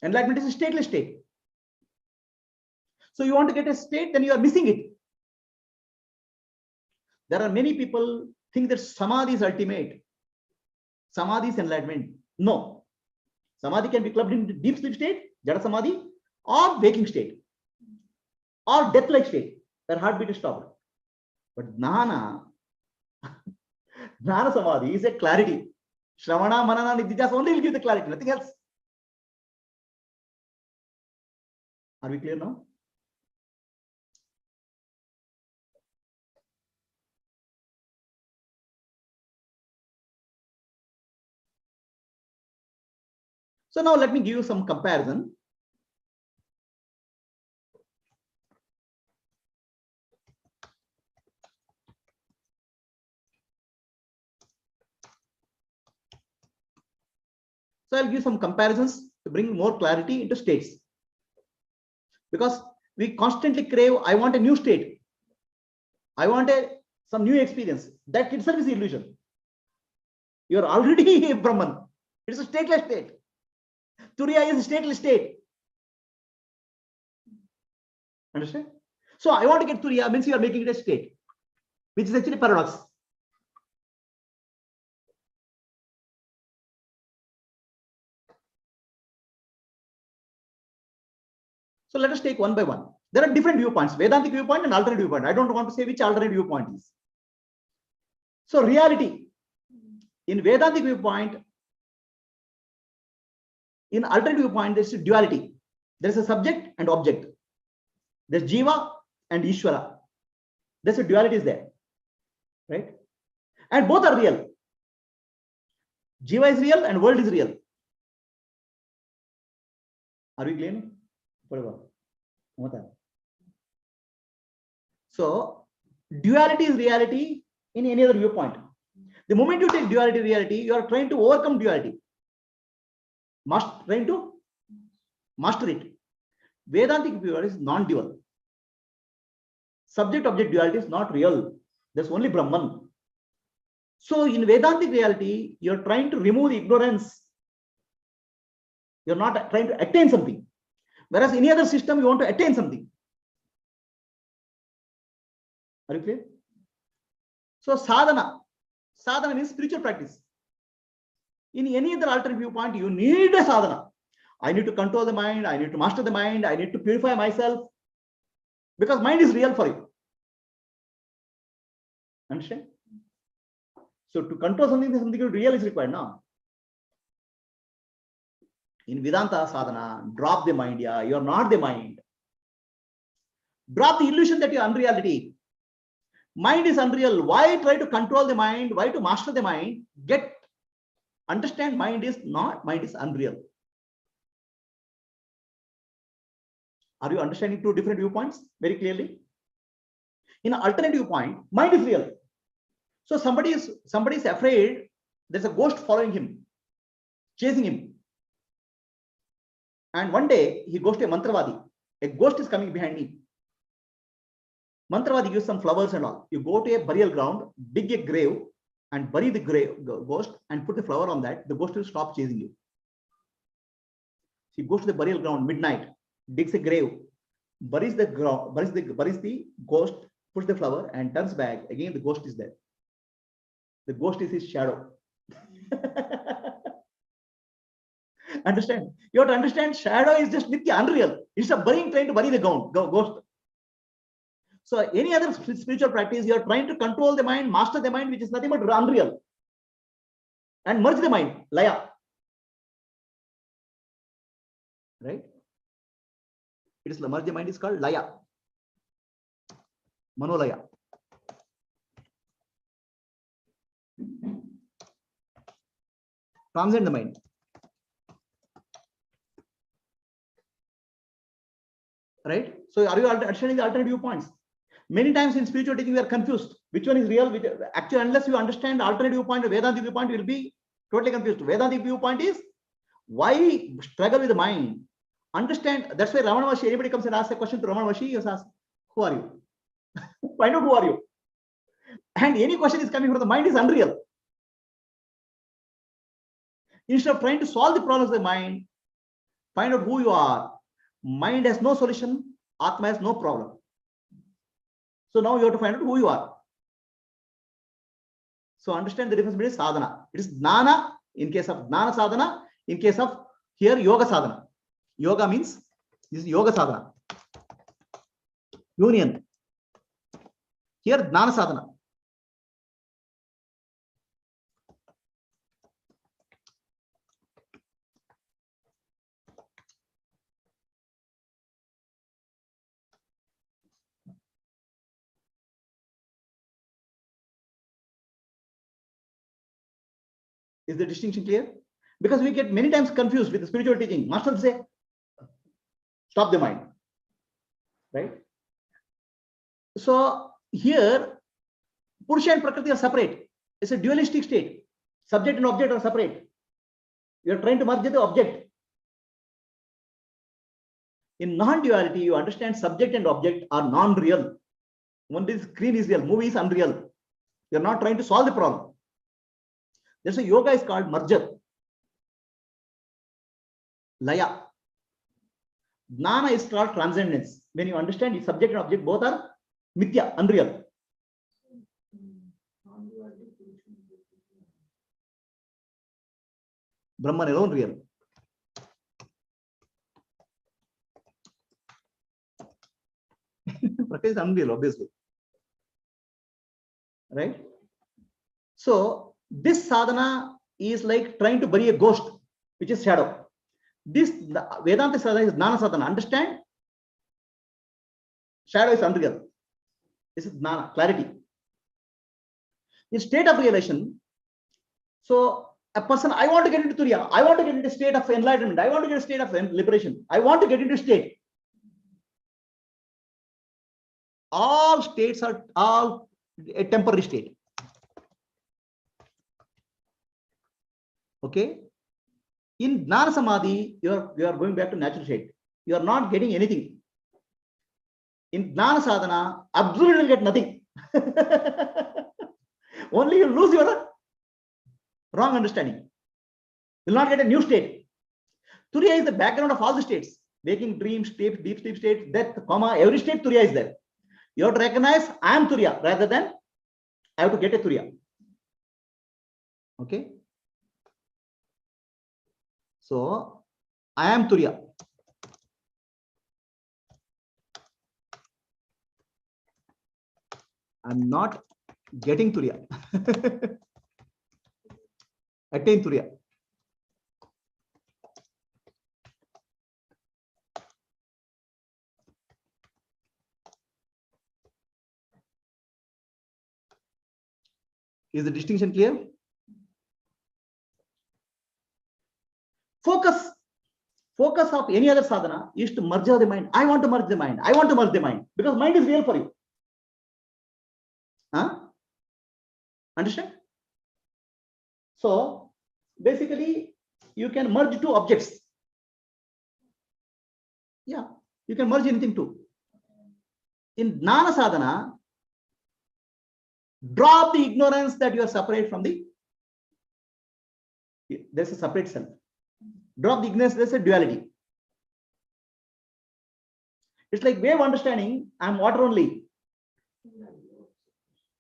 Enlightenment is a stateless state. So you want to get a state, then you are missing it. There are many people think that Samadhi is ultimate. Samadhi is enlightenment. No. Samadhi can be clubbed into deep sleep state, Jada Samadhi, or waking state, or death-like state, where heartbeat is stopped. But Jnana, Jnana Samadhi is a clarity. Shravana, Manana, Nididhyasa only will give the clarity, nothing else. Are we clear now? So now let me give you some comparison. So I'll give some comparisons to bring more clarity into states. Because we constantly crave, I want a new state. I want some new experience. That itself is illusion. You are already a Brahman. It's a stateless state. Turiya is a stateless state. Understand? So I want to get Turiya means you are making it a state, which is actually paradox. So let us take one by one. There are different viewpoints, Vedantic viewpoint and alternate viewpoint. I don't want to say which alternate viewpoint is. So reality, in Vedantic viewpoint, in alternate viewpoint, there's a duality. There's a subject and object. There's Jiva and Ishvara. There's a duality is there, right? And both are real. Jiva is real and world is real. Are we clear? So duality is reality in any other viewpoint. The moment you take duality reality, you are trying to overcome duality. Trying to master it. Vedantic view is non-dual. Subject-object duality is not real. There's only Brahman. So in Vedantic reality, you're trying to remove the ignorance. You're not trying to attain something. Whereas any other system, you want to attain something. Are you clear? So sadhana. Sadhana means spiritual practice. In any other alternate viewpoint, you need a sadhana. I need to control the mind. I need to master the mind. I need to purify myself. Because mind is real for you. Understand? So to control something real is required now. In Vedanta sadhana, drop the mind. Yeah, you are not the mind. Drop the illusion that you are unreality. Mind is unreal. Why try to control the mind? Why to master the mind? Understand mind is unreal. Are you understanding two different viewpoints very clearly? In an alternate viewpoint, mind is real. So somebody is afraid there's a ghost following him, chasing him. And one day he goes to a mantravadi. A ghost is coming behind me. Mantravadi gives some flowers and all. You go to a burial ground, dig a grave and bury the ghost and put a flower on that. The ghost will stop chasing you. He goes to the burial ground midnight, digs a grave, buries the ghost, puts the flower and turns back. Again, the ghost is there. The ghost is his shadow. Understand? You have to understand shadow is just nitya, unreal. It's a trying to bury the ghost. So any other spiritual practice, you are trying to control the mind, master the mind, which is nothing but unreal. And merge the mind, laya. Right? It is merge the mind is called laya. Manolaya. Transcend the mind. Right? So are you understanding the alternate viewpoints? Many times in spiritual teaching, we are confused. Which one is real? Actually, unless you understand the alternate viewpoint, Vedantic viewpoint, you will be totally confused. Vedantic viewpoint is why struggle with the mind? Understand. That's why Ramana Maharshi, anybody comes and asks a question to Ramana Maharshi, he asks, who are you? Find out who are you. And any question is coming from the mind is unreal. Instead of trying to solve the problems of the mind, find out who you are. Mind has no solution. Atma has no problem. So now you have to find out who you are. So understand the difference between sadhana. It is jnana in case of jnana sadhana. In case of here yoga sadhana. Yoga means this is yoga sadhana. Union. Here jnana sadhana. Is the distinction clear? Because we get many times confused with the spiritual teaching. Master will say, stop the mind. Right? So here, Purusha and Prakriti are separate. It's a dualistic state. Subject and object are separate. You are trying to merge the object. In non-duality, you understand subject and object are non-real. Only the screen is real, movie is unreal. You are not trying to solve the problem. That's why yoga is called merger. Laya. Jnana is called transcendence. When you understand the subject and object both are mithya, unreal. Brahman alone real. Prakriti is unreal, obviously. Right? So this sadhana is like trying to bury a ghost, which is shadow. This Vedanta sadhana is Jnana sadhana. Understand? Shadow is unreal. This is Jnana, clarity. In state of realization, so a person, I want to get into Turiya, I want to get into a state of enlightenment, I want to get a state of liberation, I want to get into a state. All states are all a temporary state. Okay? In Jnana Samadhi, you are going back to natural state. You are not getting anything. In Jnana Sadhana, absolutely get nothing. Only you lose your wrong understanding. You will not get a new state. Turiya is the background of all the states. Waking, dream, sleep, deep sleep state, death, coma, every state Turiya is there. You have to recognize I am Turiya rather than I have to get a Turiya. Okay? So, I am Turiya. I'm not getting Turiya. Attain Turiya. Is the distinction clear? Focus of any other sadhana is to merge the mind. I want to merge the mind. I want to merge the mind because mind is real for you. Huh? Understand? So basically, you can merge two objects. Yeah, you can merge anything too. In Jnana sadhana, drop the ignorance that you are separate from the. There's a separate self. Drop the ignorance, there's a duality. It's like wave understanding, I'm water only.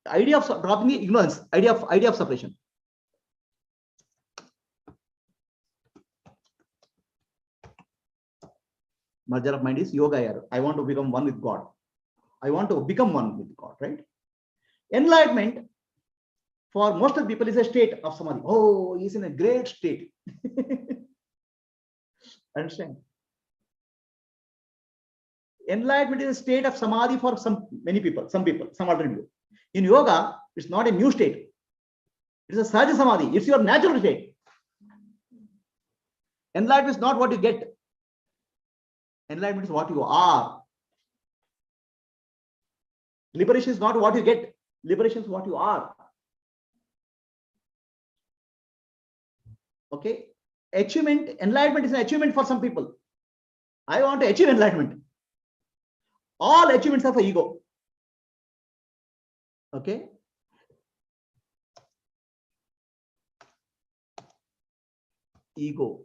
The idea of dropping the ignorance, idea of separation. Merger of mind is yoga here. I want to become one with God. I want to become one with God, right? Enlightenment for most of the people is a state of samadhi. Oh, he's in a great state. Understand? Enlightenment is a state of samadhi for some alternative. In yoga, it's not a new state. It's a sahaja samadhi. It's your natural state. Enlightenment is not what you get. Enlightenment is what you are. Liberation is not what you get. Liberation is what you are. Okay? Achievement, enlightenment is an achievement for some people. I want to achieve enlightenment. All achievements are for ego. Okay? Ego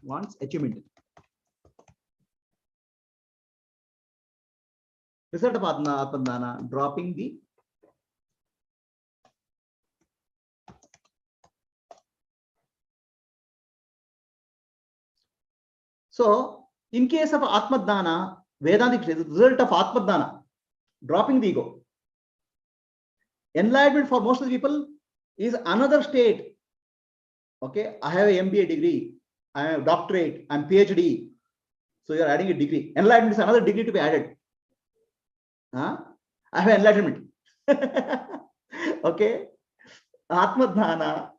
wants achievement. Result of Atma, dropping the So, in case of Atma Vedantic says the result of Atma dropping the ego. Enlightenment for most of the people is another state. Okay, I have an MBA degree, I have a doctorate, I'm PhD. So you are adding a degree. Enlightenment is another degree to be added. Huh? I have enlightenment. Okay, Atma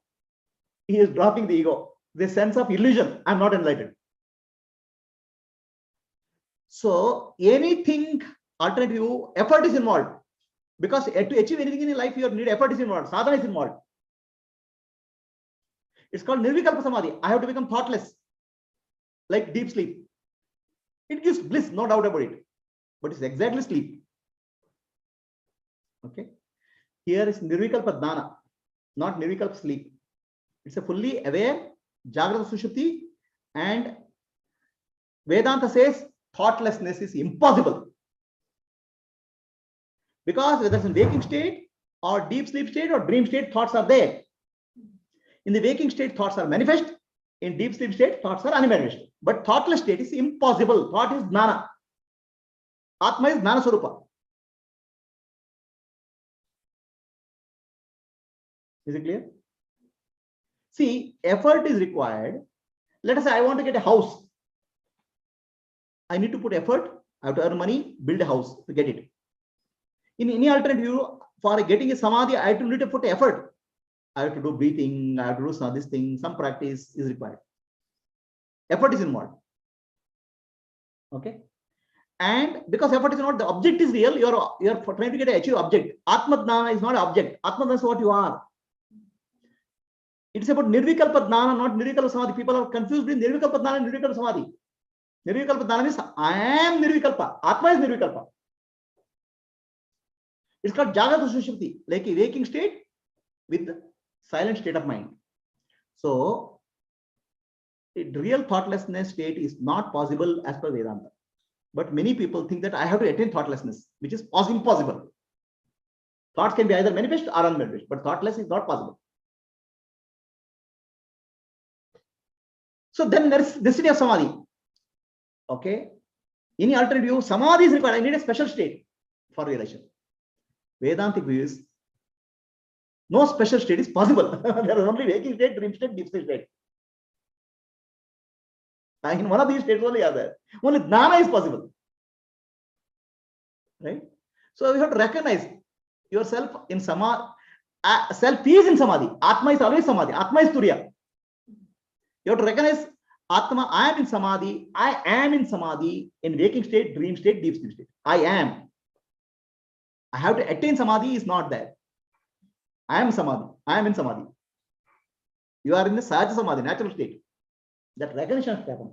he is dropping the ego, the sense of illusion. I'm not enlightened. So anything alternative, effort is involved. Because to achieve anything in life, you need effort is involved, sadhana is involved. It's called nirvikalpa samadhi. I have to become thoughtless, like deep sleep. It gives bliss, no doubt about it. But it's exactly sleep. Okay. Here is nirvikalpa dana, not nirvikalpa sleep. It's a fully aware, jagrata sushupti, And Vedanta says thoughtlessness is impossible. Because whether it's in waking state or deep sleep state or dream state, thoughts are there. In the waking state, thoughts are manifest. In deep sleep state, thoughts are unmanifest. But thoughtless state is impossible. Thought is jnana. Atma is jnana swarupa. Is it clear? See, effort is required. Let us say I want to get a house. I need to put effort. I have to earn money, build a house to get it. In any alternate view, for getting a samadhi, I need to put effort. I have to do breathing, I have to do some this thing, some practice is required. Effort is involved. Okay. And because effort is not, the object is real, you're trying to get an achieve object. Atma Jnana is not an object. Atma Jnana is what you are. It's about Nirvikalpa Jnana, not Nirvikalpa Samadhi. People are confused between Nirvikalpa Jnana and Nirvikalpa Samadhi. Nirvikalpa Jnana means I am Nirvikalpa. Atma is Nirvikalpa. It's called Jagata Sushupti, like a waking state with silent state of mind. So, real thoughtlessness state is not possible as per Vedanta. But many people think that I have to attain thoughtlessness, which is impossible. Thoughts can be either manifest or unmanifest, but thoughtless is not possible. So then there is the city of Samadhi. Okay. Any alternate view, Samadhi is required. I need a special state for realization. Vedantic view is no special state is possible. There is only waking state, dream state, deep sleep state. In one of these states only are there. Only jnana is possible. Right? So you have to recognize yourself in samadhi. Self is in samadhi. Atma is always samadhi. Atma is turiya. You have to recognize Atma, I am in samadhi. I am in samadhi in waking state, dream state, deep sleep state. I am. I have to attain samadhi is not there. I am samadhi. I am in samadhi. You are in the sahaja samadhi, natural state. That recognition has happened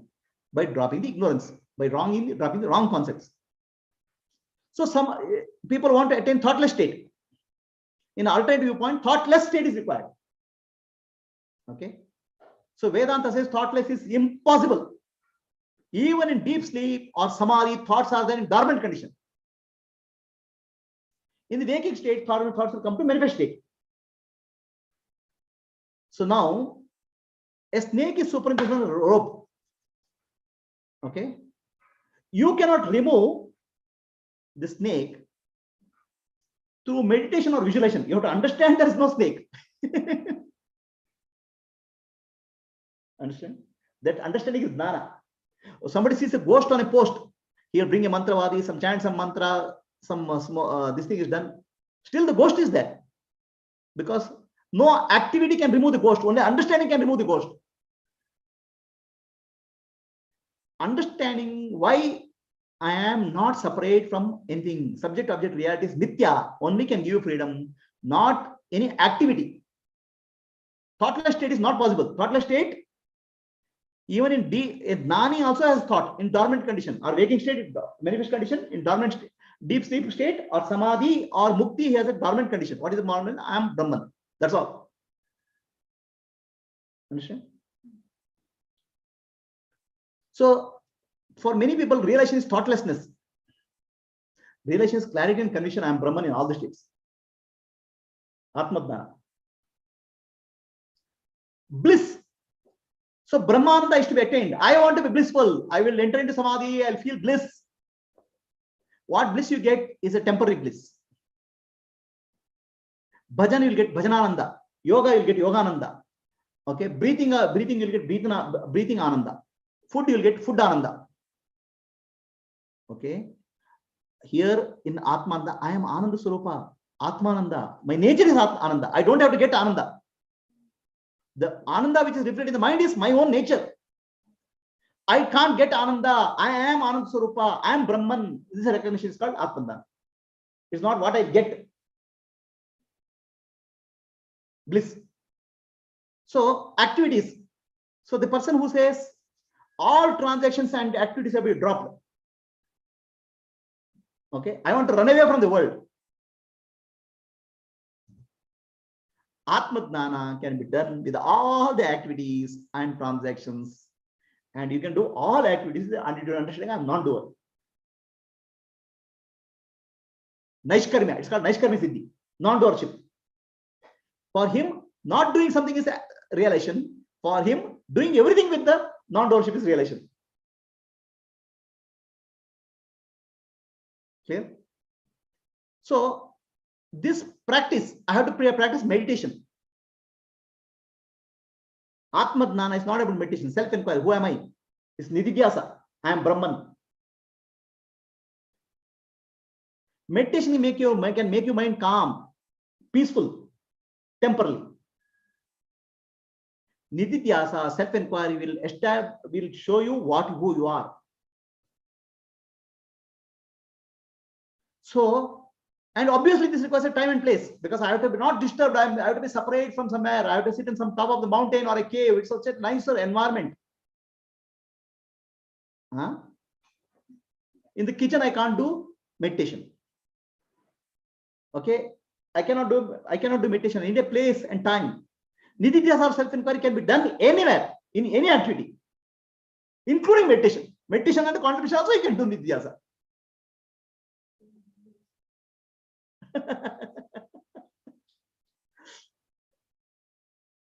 by dropping the ignorance, by dropping the wrong concepts. So some people want to attain thoughtless state. In alternative viewpoint, thoughtless state is required. Okay. So Vedanta says thoughtless is impossible. Even in deep sleep or samadhi, thoughts are there in dormant condition. In the waking state, thoughts will come to manifest state. So now, a snake is superimposed on a rope. Okay. You cannot remove the snake through meditation or visualization. You have to understand there is no snake. Understand? That understanding is jnana. Or somebody sees a ghost on a post. He'll bring a mantravadi, some chant, some mantra, this thing is done. Still the ghost is there. Because no activity can remove the ghost. Only understanding can remove the ghost. Understanding why I am not separate from anything. Subject-object reality is mithya. Only can give you freedom, not any activity. Thoughtless state is not possible. Thoughtless state, even in Gnani also has thought in dormant condition or waking state, manifest condition, in dormant state, deep sleep state or samadhi or mukti, he has a dormant condition. What is the dormant? I am Brahman. That's all. Understand? So, for many people, realization is thoughtlessness. Realization is clarity and conviction. I am Brahman in all the states. Atma-jnana. Bliss. So, Brahmananda is to be attained. I want to be blissful. I will enter into samadhi. I'll feel bliss. What bliss you get is a temporary bliss. Bhajan, you'll get bhajanananda. Yoga, you'll get yogananda. Okay, breathing, you'll get breathing ananda. Food, you'll get food ananda. Okay, here in Atmananda, I am Ananda Swarupa, Atmananda. My nature is Ananda. I don't have to get Ananda. The Ananda which is reflected in the mind is my own nature. I can't get Ananda. I am Ananda Swarupa. I am Brahman. This is a recognition. It's called Atmananda. It's not what I get. Bliss. So, activities. So, the person who says all transactions and activities have been dropped. Okay, I want to run away from the world. Atma-jnana can be done with all the activities and transactions And you can do all activities until you understand I'm non-doer. Naishkarmya, it's called Naishkarmya Siddhi, non-doership. For him, not doing something is realization. For him, doing everything with the non-doership is realization. Clear? So this practice, I have to practice meditation. Atma Jnana is not about meditation. Self-enquiry. Who am I? It's Nididhyasa. I am Brahman. Meditation can make your mind calm, peaceful, temporarily. Nididhyasa, self-enquiry will show you who you are. So, and obviously this requires a time and place, because I have to be not disturbed. I have to be separate from somewhere. I have to sit in some top of the mountain or a cave. It's such a nicer environment. In the kitchen, I can't do meditation. Okay, I cannot do meditation in a place and time. Nididhyasa or self-enquiry can be done anywhere, in any activity, including meditation. Meditation and the contemplation also you can do Nididhyasa.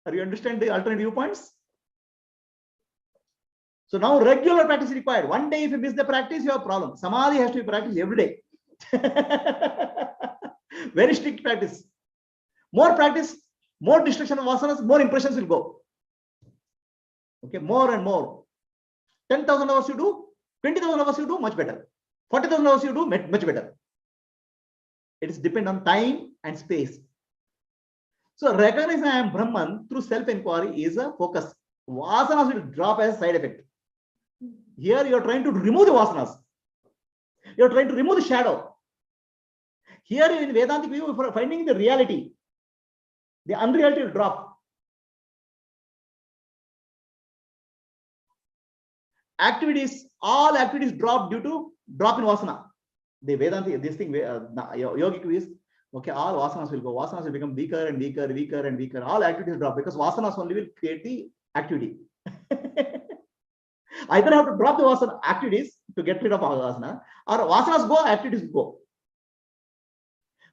Are you understand the alternate viewpoints? So now regular practice is required. One day if you miss the practice, you have a problem. Samadhi has to be practiced every day. Very strict practice. More practice, more destruction of vasanas, more impressions will go. Okay, more and more. 10,000 hours you do, 20,000 hours you do, much better. 40,000 hours you do, much better. It is depend on time and space. So recognizing I am Brahman through self-enquiry is a focus. Vasanas will drop as a side effect. Here you are trying to remove the vasanas. You are trying to remove the shadow. Here in Vedantic view, for finding the reality, the unreality will drop. Activities, all activities drop due to drop in vasana. The Vedanta, this thing, yogic view is, okay, all vasanas will go. Vasanas will become weaker and weaker, weaker and weaker. All activities drop because vasanas only will create the activity. Either have to drop the vasana activities to get rid of vasana, or vasanas go, activities go.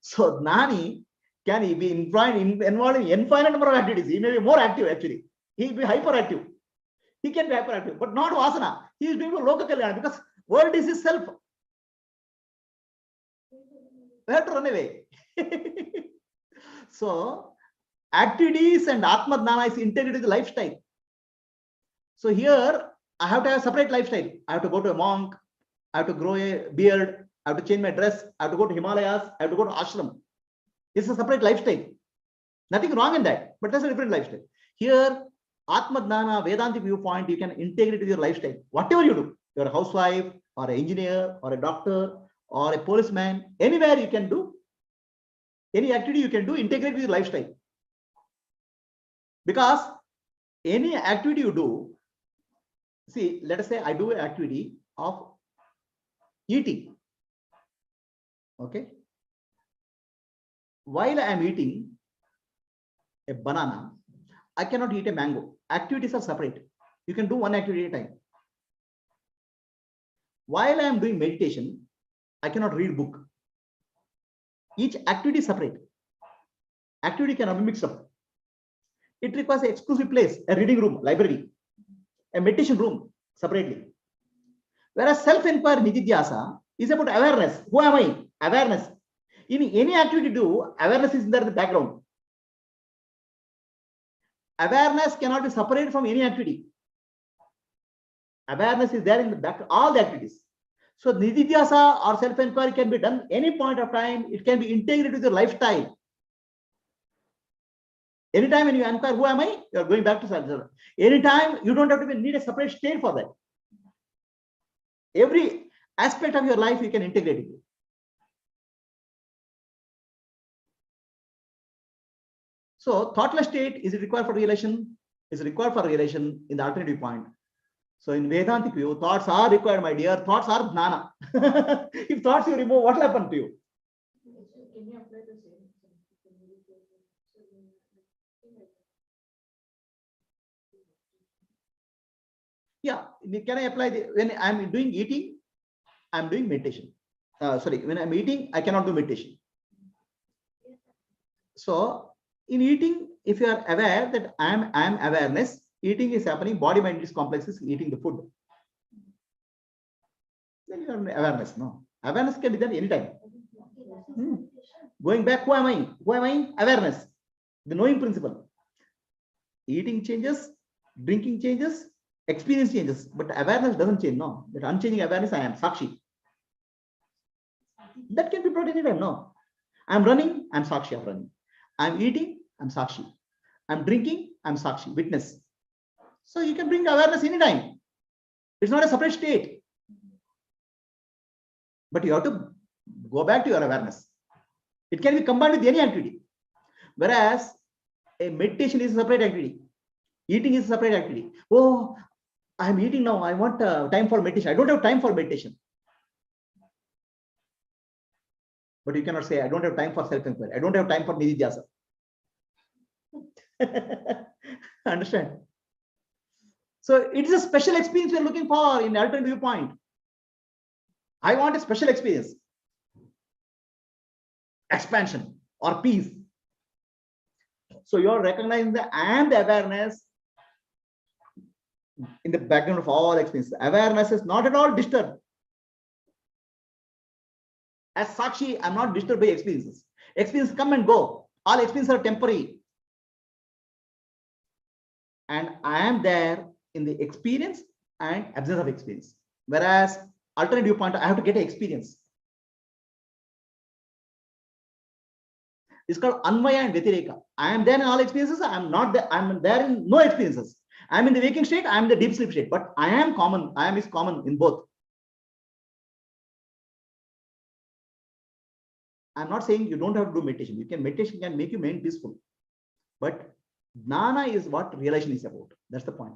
So Gnani can he be involved in infinite number of activities. He may be more active actually. He will be hyperactive. He can be hyperactive, but not vasana. He is doing loka kalyana because world is his self. We have to run away. So activities and Atma Jnana is integrated with the lifestyle. So here I have to have a separate lifestyle. I have to go to a monk. I have to grow a beard. I have to change my dress. I have to go to Himalayas. I have to go to ashram. It's a separate lifestyle. Nothing wrong in that, but that's a different lifestyle. Here, Atma Jnana, Vedantic viewpoint, you can integrate with your lifestyle. Whatever you do, you're a housewife or an engineer or a doctor or a policeman, anywhere you can do, any activity you can do, integrate with your lifestyle. Because any activity you do, see, let us say I do an activity of eating. Okay. While I am eating a banana, I cannot eat a mango. Activities are separate. You can do one activity at a time. While I am doing meditation, I cannot read book. Each activity is separate. Activity cannot be mixed up. It requires an exclusive place, a reading room, library, a meditation room separately. Whereas self-enquiry nididhyasa is about awareness. Who am I? Awareness. In any activity you do, awareness is there in the background. Awareness cannot be separated from any activity. Awareness is there in the back, all the activities. So nididhyasa or self-enquiry can be done any point of time. It can be integrated with your lifestyle. Anytime when you inquire, who am I? You are going back to self-enquiry. Anytime you don't have to need a separate state for that. Every aspect of your life you can integrate it. So thoughtless state is required for realization, is required for realization in the alternative point. So in Vedantic view, thoughts are required, my dear. Thoughts are jnana. If thoughts you remove, what will happen to you? Can you apply the same? Yeah, can I apply when I'm doing eating, I'm doing meditation. Sorry, when I'm eating, I cannot do meditation. So in eating, if you are aware that I'm awareness, eating is happening, body mind is complex is eating the food. Then you are awareness, no? Awareness can be done anytime. Going back, who am I? Who am I? Awareness. The knowing principle. Eating changes, drinking changes, experience changes, but awareness doesn't change, no? That unchanging awareness, I am Sakshi. That can be brought anytime, no? I'm running, I'm Sakshi of running. I'm eating, I'm Sakshi. I'm drinking, I'm Sakshi, witness. So you can bring awareness anytime. It's not a separate state. But you have to go back to your awareness. It can be combined with any activity. Whereas a meditation is a separate activity. Eating is a separate activity. Oh, I'm eating now. I want time for meditation. I don't have time for meditation. But you cannot say, I don't have time for self-enquiry. I don't have time for nididhyasa. Understand? So it is a special experience we're looking for in alternate viewpoint. I want a special experience. Expansion or peace. So you're recognizing the and the awareness in the background of all experiences. Awareness is not at all disturbed. As Sakshi, I'm not disturbed by experiences. Experiences come and go. All experiences are temporary. And I am there in the experience and absence of experience. Whereas alternate viewpoint, I have to get an experience. It's called Anvaya and Vyatireka. I am there in all experiences. I am not there. I am there in no experiences. I am in the waking state. I am in the deep sleep state. But I am common. I am is common in both. I'm not saying you don't have to do meditation. You can meditation can make you mind peaceful. But jnana is what realization is about. That's the point.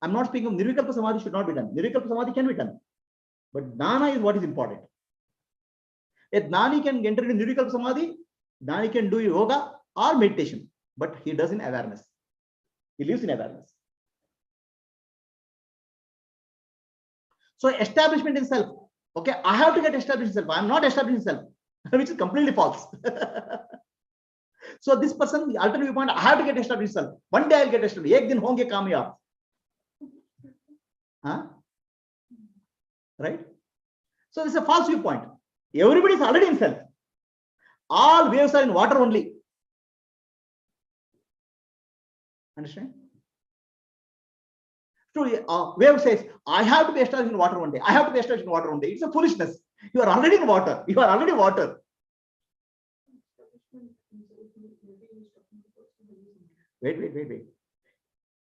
I'm not speaking of nirvikalpa samadhi should not be done. Nirvikalpa samadhi can be done. But jnana is what is important. A jnani can enter into nirvikalpa samadhi, jnani can do yoga or meditation, but he does in awareness. He lives in awareness. So establishment in self. Okay, I have to get established in self. I'm not established in self, which is completely false. So this person, the alternate viewpoint, I have to get established in self. One day I'll get established. Ek din honge kamyab. Huh? Right? So this is a false viewpoint. Everybody is already in self. All waves are in water only. Understand? So wave says, I have to be established in water one day. I have to be established in water one day. It's a foolishness. You are already in water. You are already water. Wait.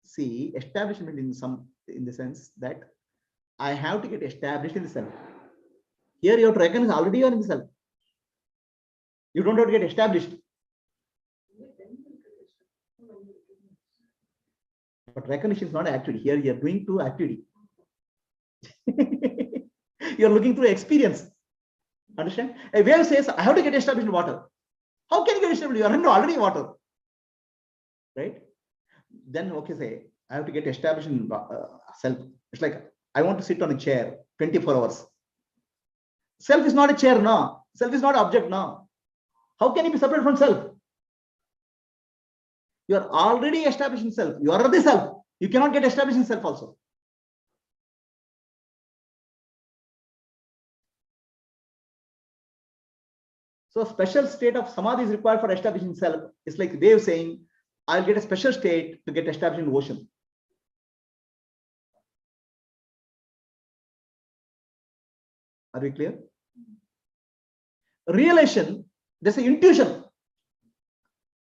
See, establishment in the sense that I have to get established in the self. Here you have to recognize already you are in the self. You don't have to get established. But recognition is not an activity. Here you are doing through activity. You are looking through experience. Understand? A wave says, I have to get established in water. How can you get established? You are already in water. Right? Then, okay, say, I have to get established in self. It's like, I want to sit on a chair 24 hours. Self is not a chair, no. Self is not an object, no. How can you be separate from self? You are already established in self. You are the self. You cannot get established in self also. So a special state of samadhi is required for establishing self. It's like wave saying, I'll get a special state to get established in the ocean. Are we clear? Realization, there's an intuition.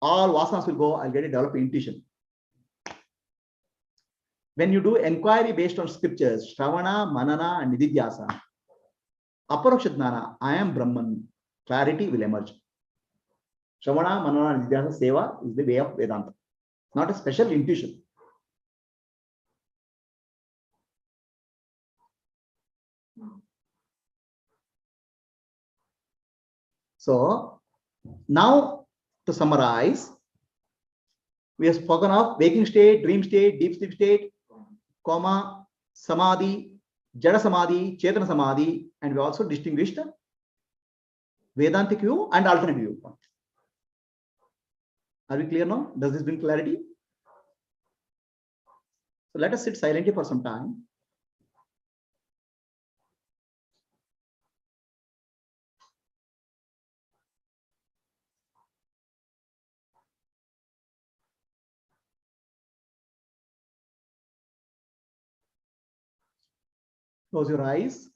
All vasanas will go, I'll get a developed intuition. When you do inquiry based on scriptures, Shravana, Manana, and Nididhyasa, Aparoksha Jnana, I am Brahman, clarity will emerge. Shravana, Manana, and Nididhyasa, Seva is the way of Vedanta, not a special intuition. So now to summarize, we have spoken of waking state, dream state, deep sleep state, Coma, Samadhi, Jada Samadhi, Chetana Samadhi, and we also distinguished Vedantic view and alternate viewpoint. Are we clear now? Does this bring clarity? So let us sit silently for some time. Close your eyes.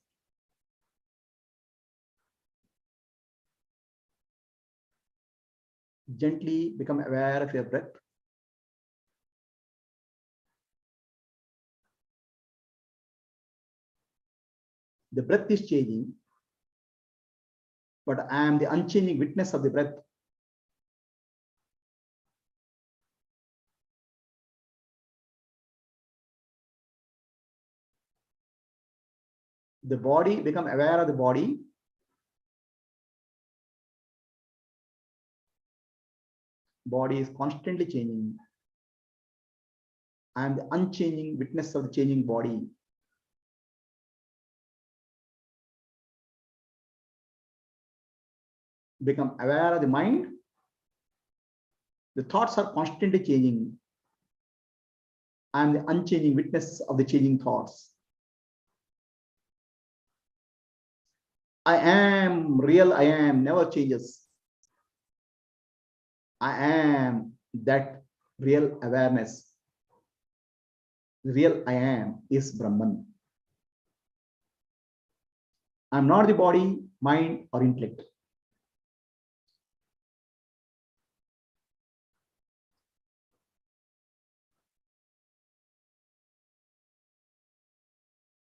Gently become aware of your breath. The breath is changing, but I am the unchanging witness of the breath. The body, become aware of the body. Body is constantly changing. I am the unchanging witness of the changing body. Become aware of the mind. The thoughts are constantly changing. I am the unchanging witness of the changing thoughts. I am real, I am never changes. I am that real awareness. The real I am is Brahman. I am not the body, mind, or intellect.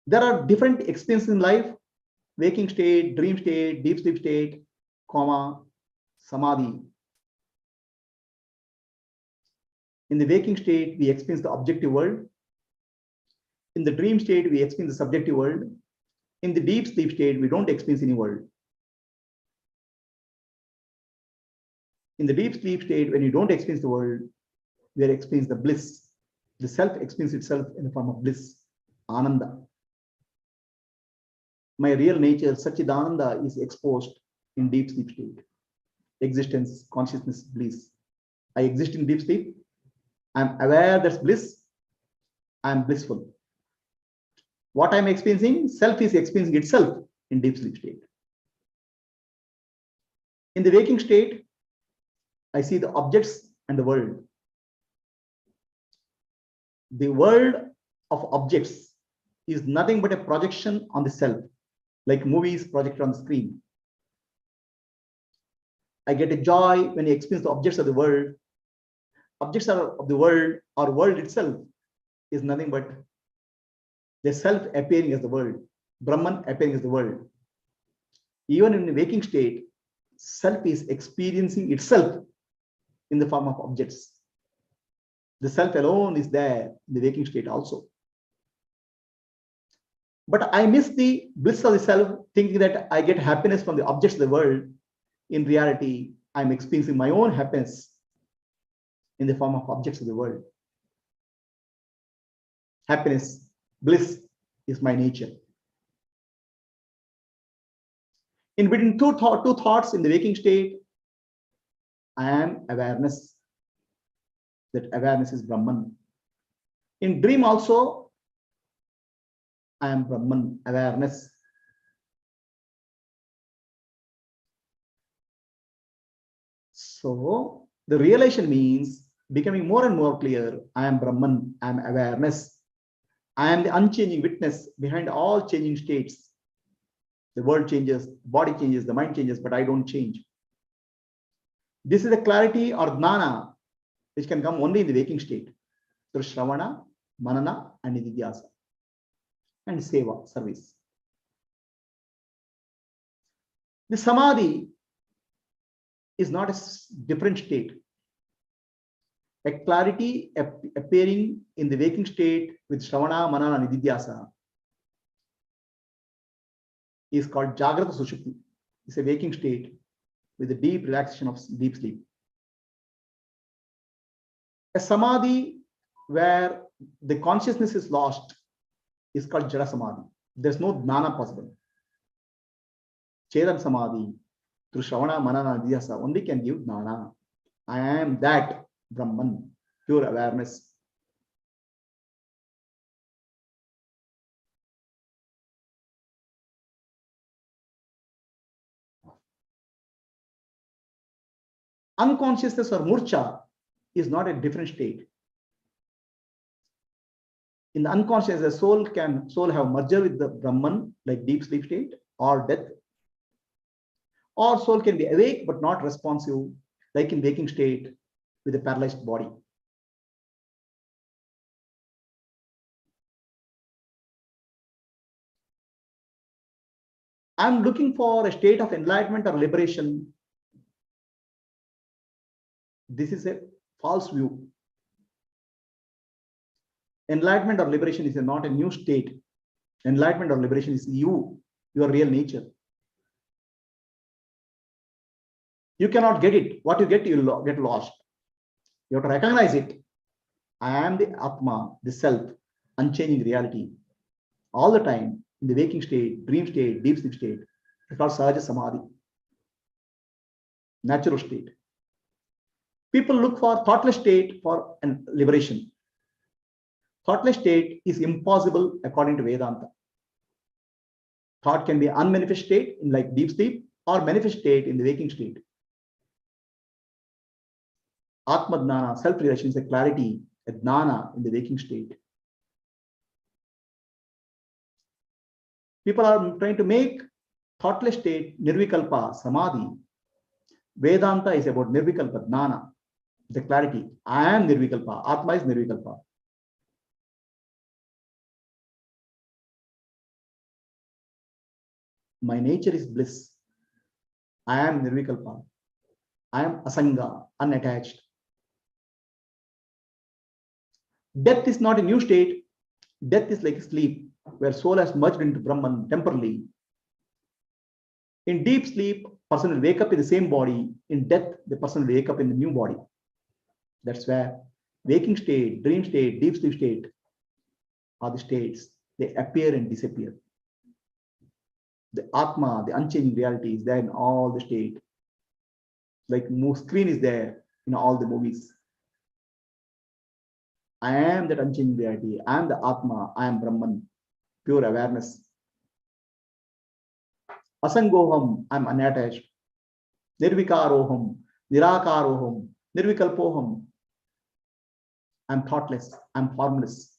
There are different experiences in life: waking state, dream state, deep sleep state, coma, samadhi. In the waking state, we experience the objective world. In the dream state, we experience the subjective world. In the deep sleep state, we don't experience any world. In the deep sleep state, when you don't experience the world, we are experiencing the bliss. The self experiences itself in the form of bliss, ananda. My real nature, Satchidananda, is exposed in deep sleep state. Existence, consciousness, bliss. I exist in deep sleep. I'm aware that's bliss. I'm blissful. What I'm experiencing, self is experiencing itself in deep sleep state. In the waking state, I see the objects and the world. The world of objects is nothing but a projection on the self, like movies projected on the screen. I get a joy when I experience the objects of the world. Objects of the world, or world itself, is nothing but the self appearing as the world, Brahman appearing as the world. Even in the waking state, self is experiencing itself in the form of objects. The self alone is there in the waking state also. But I miss the bliss of the self, thinking that I get happiness from the objects of the world. In reality, I'm experiencing my own happiness in the form of objects of the world. Happiness, bliss is my nature. In between two thoughts in the waking state, I am awareness. That awareness is Brahman. In dream also, I am Brahman, awareness. So the realization means becoming more and more clear. I am Brahman, I am awareness. I am the unchanging witness behind all changing states. The world changes, the body changes, the mind changes, but I don't change. This is the clarity or jnana which can come only in the waking state through Shravana, Manana, and Nididhyasa, and Seva, service. The Samadhi is not a different state. A clarity appearing in the waking state with Shravana, Manana, and Nididhyasa is called Jagrata Sushupti. It's a waking state with a deep relaxation of deep sleep. A Samadhi where the consciousness is lost is called Jada Samadhi. There's no Jnana possible. Chedan Samadhi, through Shravana, Manana, Dhyasa, only can give Jnana. I am that Brahman, pure awareness. Unconsciousness or murcha is not a different state. In the unconscious, the soul have merger with the Brahman, like deep sleep state or death. Or soul can be awake but not responsive, like in waking state with a paralyzed body. I'm looking for a state of enlightenment or liberation. This is a false view. Enlightenment or liberation is not a new state. Enlightenment or liberation is you, your real nature. You cannot get it. What you get, you will get lost. You have to recognize it. I am the Atma, the self, unchanging reality. All the time, in the waking state, dream state, deep sleep state. It's called Sahaja Samadhi. Natural state. People look for thoughtless state for liberation. Thoughtless state is impossible according to Vedanta. Thought can be unmanifest state in like deep sleep or manifest state in the waking state. Atma Jnana, self-realization is a clarity, a Jnana in the waking state. People are trying to make thoughtless state Nirvikalpa, Samadhi. Vedanta is about Nirvikalpa, Jnana, the clarity. I am Nirvikalpa, Atma is Nirvikalpa. My nature is bliss. I am Nirvikalpa. I am Asanga, unattached. Death is not a new state. Death is like sleep, where soul has merged into Brahman temporarily. In deep sleep, person will wake up in the same body. In death, the person will wake up in the new body. That's where waking state, dream state, deep sleep state are the states. They appear and disappear. The Atma, the unchanging reality, is there in all the state. Like screen is there in all the movies. I am that unchanging reality. I am the Atma. I am Brahman, pure awareness. Asangoham, I am unattached. Nirvikaroham, Nirakaroham, Nirvikalpoham. I am thoughtless. I am formless.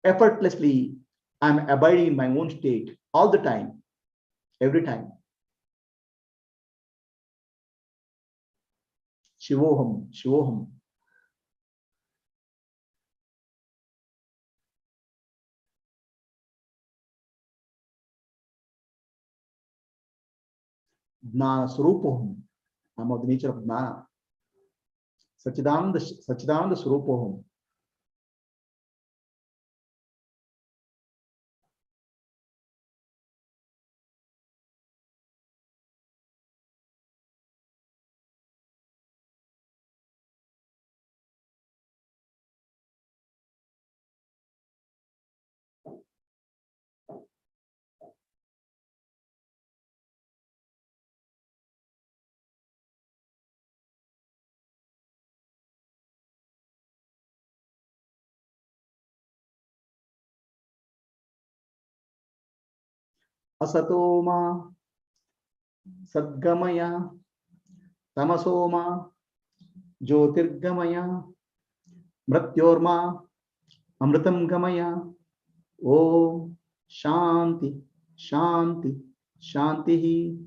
Effortlessly, I am abiding in my own state all the time, every time. Shivoham, Shivoham. Jnana Swarupoham. I'm of the nature of Jnana. Sachidananda Swarupoham. Asatoma Sadgamaya Tamasoma Jyotirgamaya Mrityorma Amritam Gamaya. Om Shanti Shanti Shantihi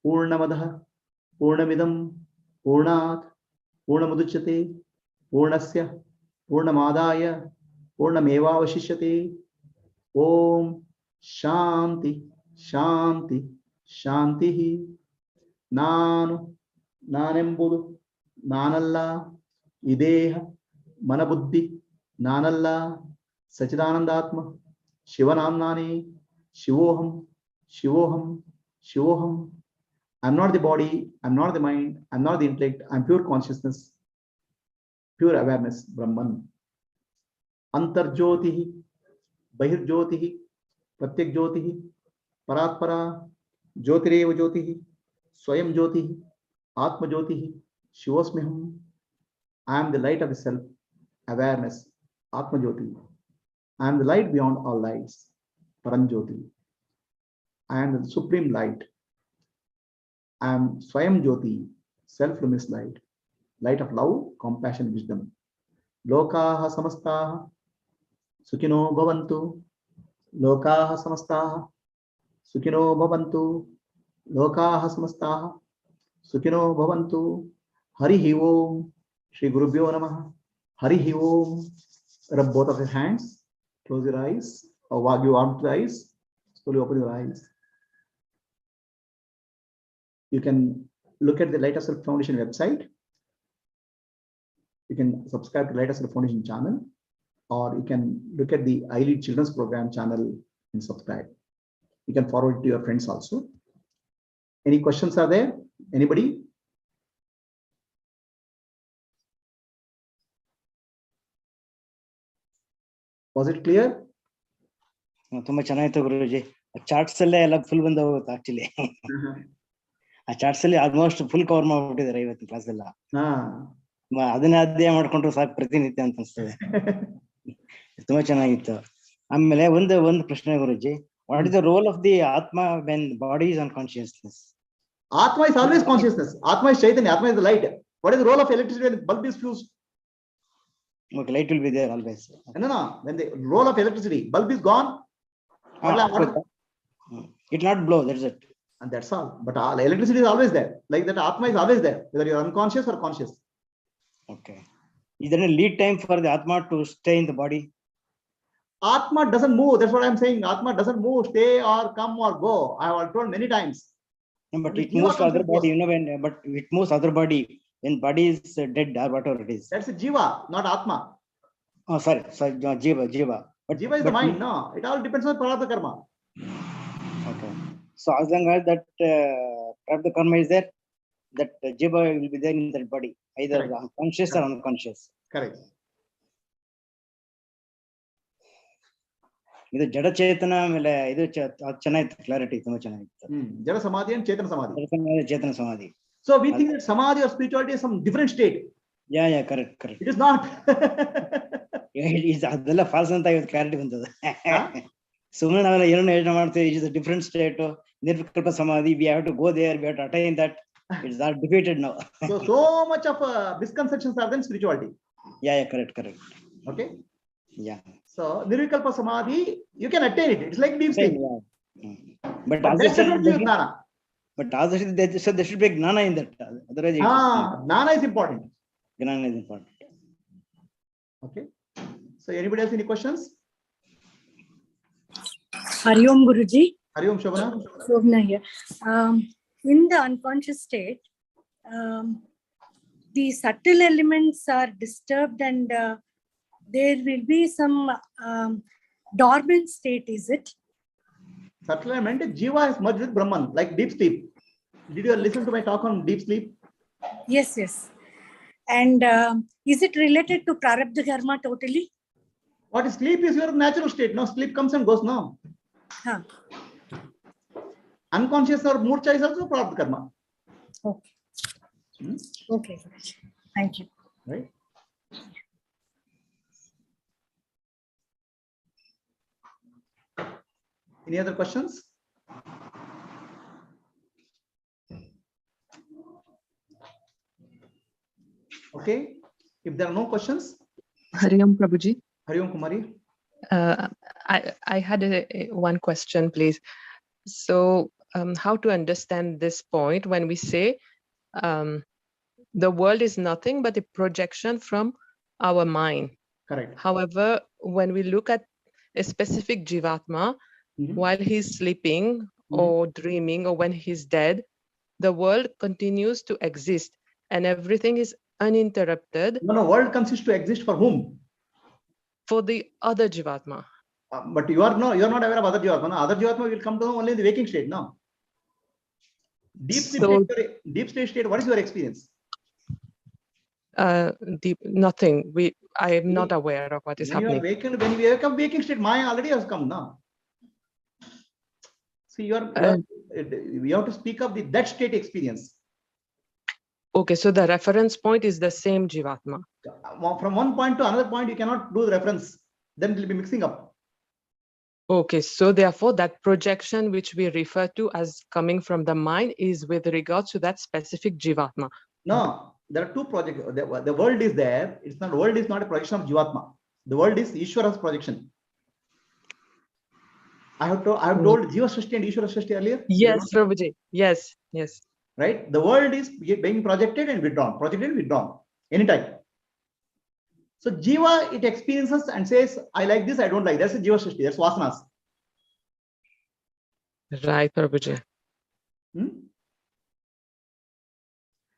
Purnamadaha Purnamidam Purnat Purnamuduchyate Purnasya Purnamadaya Purnamevavashishyate. Om Shanti Shanti Shantihi. Nanu Nanembudu Nanalla Ideha Manabuddhi Nanalla Sachidanandatma Shivanamnani Shivoham Shivoham Shivoham. I'm not the body, I'm not the mind, I'm not the intellect, I'm pure consciousness, pure awareness, Brahman. Antarjyotihi, Bahirjyotihi, Pratyek Paratpara, Jyotireva Jyotihi, Swayam Jyotihi, Atma Jyotihi, Shivosmiham. I am the light of the self, awareness, Atma Jyoti. I am the light beyond all lights, Paranjyoti. I am the supreme light. I am Swayam Jyoti, self-luminous light, light of love, compassion, wisdom. Lokaha samastaha, Sukhino bhavantu. Lokaha samastaha, Sukhino bhavantu. Lokaha samastaha, Sukhino bhavantu. Harihi Om. Shri Gurubhyo Namaha. Harihi Om. Rub both of your hands. Close your eyes. Or wag your arm to the eyes. Slowly open your eyes. You can look at the Light of Self Foundation website. You can subscribe to Light of Self Foundation channel, or you can look at the I Lead Children's Program channel and subscribe. You can forward it to your friends also. Any questions are there? Anybody? Was it clear? ತುಂಬಾ ಚೆನ್ನಾಗಿತ್ತು ಗುರುಜಿ. Charts ಅಲ್ಲೇ ಎಲ್ಲ full ಬಂದು ಹೋಗುತ್ತೆ actually. ಆ charts ಅಲ್ಲಿ almost full cover ಮಾಡ್ಬಿಟ್ಟಿದ್ದಾರೆ ಇವತ್ತು class ಎಲ್ಲ. ಅದನ್ನ ಅಧ್ಯಯನ ಮಾಡ್ಕೊಂಡ್ರು ಸಾಕು ಪ್ರತಿನಿತ್ಯ ಅಂತ ಅನ್ಸ್ತದೆ. ತುಂಬಾ ಚೆನ್ನಾಗಿತ್ತು. ಆಮೇಲೆ ಒಂದು ಪ್ರಶ್ನೆ Guruji, what is the role of the atma when body is unconsciousness? Atma is always consciousness. Atma is Chaitanya. Atma is the light. What is the role of electricity when the bulb is fused? Okay, light will be there always. No. When the role of electricity, bulb is gone. It not blow. That's it. And that's all. But all electricity is always there. Like that, Atma is always there, whether you are unconscious or conscious. Okay. Is there a lead time for the Atma to stay in the body? Atma doesn't move. That's what I'm saying. Atma doesn't move, stay or come or go. I have told many times. No, but it moves to other body, you know, but it moves other body when body is dead or whatever it is. That's a jiva, not Atma. Oh, sorry, jiva. But jiva is the mind, no. It all depends on prarabdha karma. Okay. So as long as that prarabdha karma is there, that jiva will be there in that body, either conscious or unconscious. Correct. ಇದು ಜಡ ಚೇತನ ಆಮೇಲೆ ಇದು ಚೆನ್ನಾಗಿತ್ತು, clarity ತುಂಬಾ ಚೆನ್ನಾಗಿತ್ತು. ಜಡ ಸಮಾಧಿ and ಚೇತನ ಸಮಾಧಿ. ಚೇತನ ಸಮಾಧಿ. So we think that samadhi or spirituality is some different state. Yeah, correct. It is not. ಅದೆಲ್ಲ ಫಾಲ್ಸ್ ಅಂತ ಇವತ್ತು ಕ್ಲಾರಿಟಿ ಬಂತದ. ಸುಮ್ಮನೆ ನಾವೆಲ್ಲ ಏನೋ ಯೋಚನೆ ಮಾಡ್ತೀವಿ, it is a different state, nirvikalpa samadhi, we have to go there, we have to attain that. It's all defeated now. So much of misconceptions are there in spirituality. Yeah, correct. Okay. Yeah. So nirvikalpa samadhi, you can attain it. It's like deep sleep. But that doesn't give gnana. But also there should be gnana in that. Otherwise, gnana is important. Gnana is important. Okay. So anybody else any questions? Hari Om Guruji. Hari Om Shobana. Shobana here. In the unconscious state, the subtle elements are disturbed and there will be some dormant state, is it? Subtle element, jiva is merged with Brahman, like deep sleep. Did you listen to my talk on deep sleep? Yes. And is it related to prarabdha karma totally? What is sleep is your natural state. No, sleep comes and goes now. Unconscious or murcha is also prarabdha karma. Okay. Okay. Thank you. Right. Any other questions? Okay. If there are no questions. Hari Om Prabhuji. Hari Om Kumari. I had one question, please. So how to understand this point when we say the world is nothing but a projection from our mind. Correct. However, when we look at a specific jivatma, while he's sleeping or dreaming or when he's dead, the world continues to exist and everything is uninterrupted. No, world continues to exist for whom? For the other jivatma. But you are not aware of other jivatma. No? Other jivatma will come to know only in the waking state, no? Deep sleep So- state, deep sleep state, what is your experience? Nothing. I am not aware of what is When you are happening. wakened, when you wake up, waking state, Maya already has come now. See, you have to speak of that state experience. Okay, so the reference point is the same Jivatma. From one point to another point, you cannot do the reference. Then it will be mixing up. Okay, so therefore that projection which we refer to as coming from the mind is with regards to that specific Jivatma. No, there are two projects. The world is there. It's not. World is not a projection of Jivatma. The world is Ishvara's projection. I have told Jiva Srishti and Ishvara Srishti earlier. Yes, Prabhuji. Yes, yes. Right? The world is being projected and withdrawn, projected and withdrawn anytime. So Jiva, it experiences and says, I like this, I don't like. That's a Jiva Srishti. That's vasanas. Right, Prabhuji.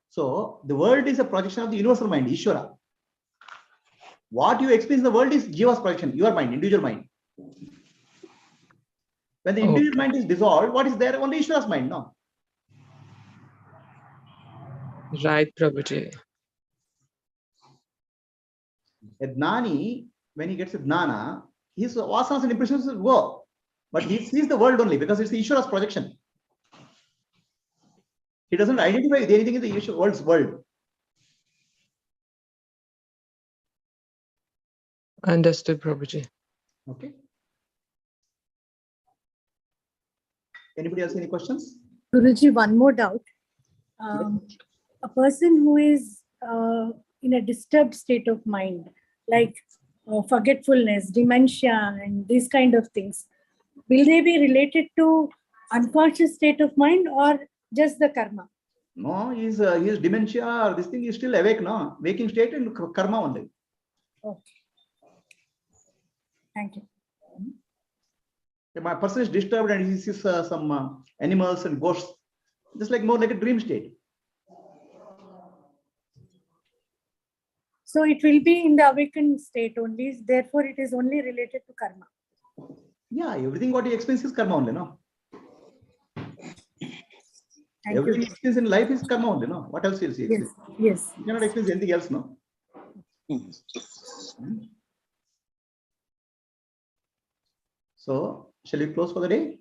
So the world is a projection of the universal mind, Ishvara. What you experience in the world is Jiva's projection, your mind, individual mind. When the individual mind is dissolved, what is there? Only Ishvara's mind, no? Right, Prabhuji. A Gnani, when he gets a Gnana, his vasanas and impressions will go. But he sees the world only because it's the Ishvara's projection. He doesn't identify with anything in the world's world. Understood, Prabhuji. Okay. Anybody else any questions? Guruji, one more doubt. A person who is in a disturbed state of mind, like forgetfulness, dementia, and these kind of things, will they be related to unconscious state of mind or just the karma? No, his dementia or this thing is still awake, no? Waking state and karma only. Okay. Thank you. If my person is disturbed and he sees some animals and ghosts, just like more like a dream state. So it will be in the awakened state only, therefore it is only related to karma. Yeah, everything what he experiences is karma only, no? Thank Everything you. he experiences in life is karma only, no? What else will he experience? Yes. You cannot experience anything else, no? So, shall we close for the day?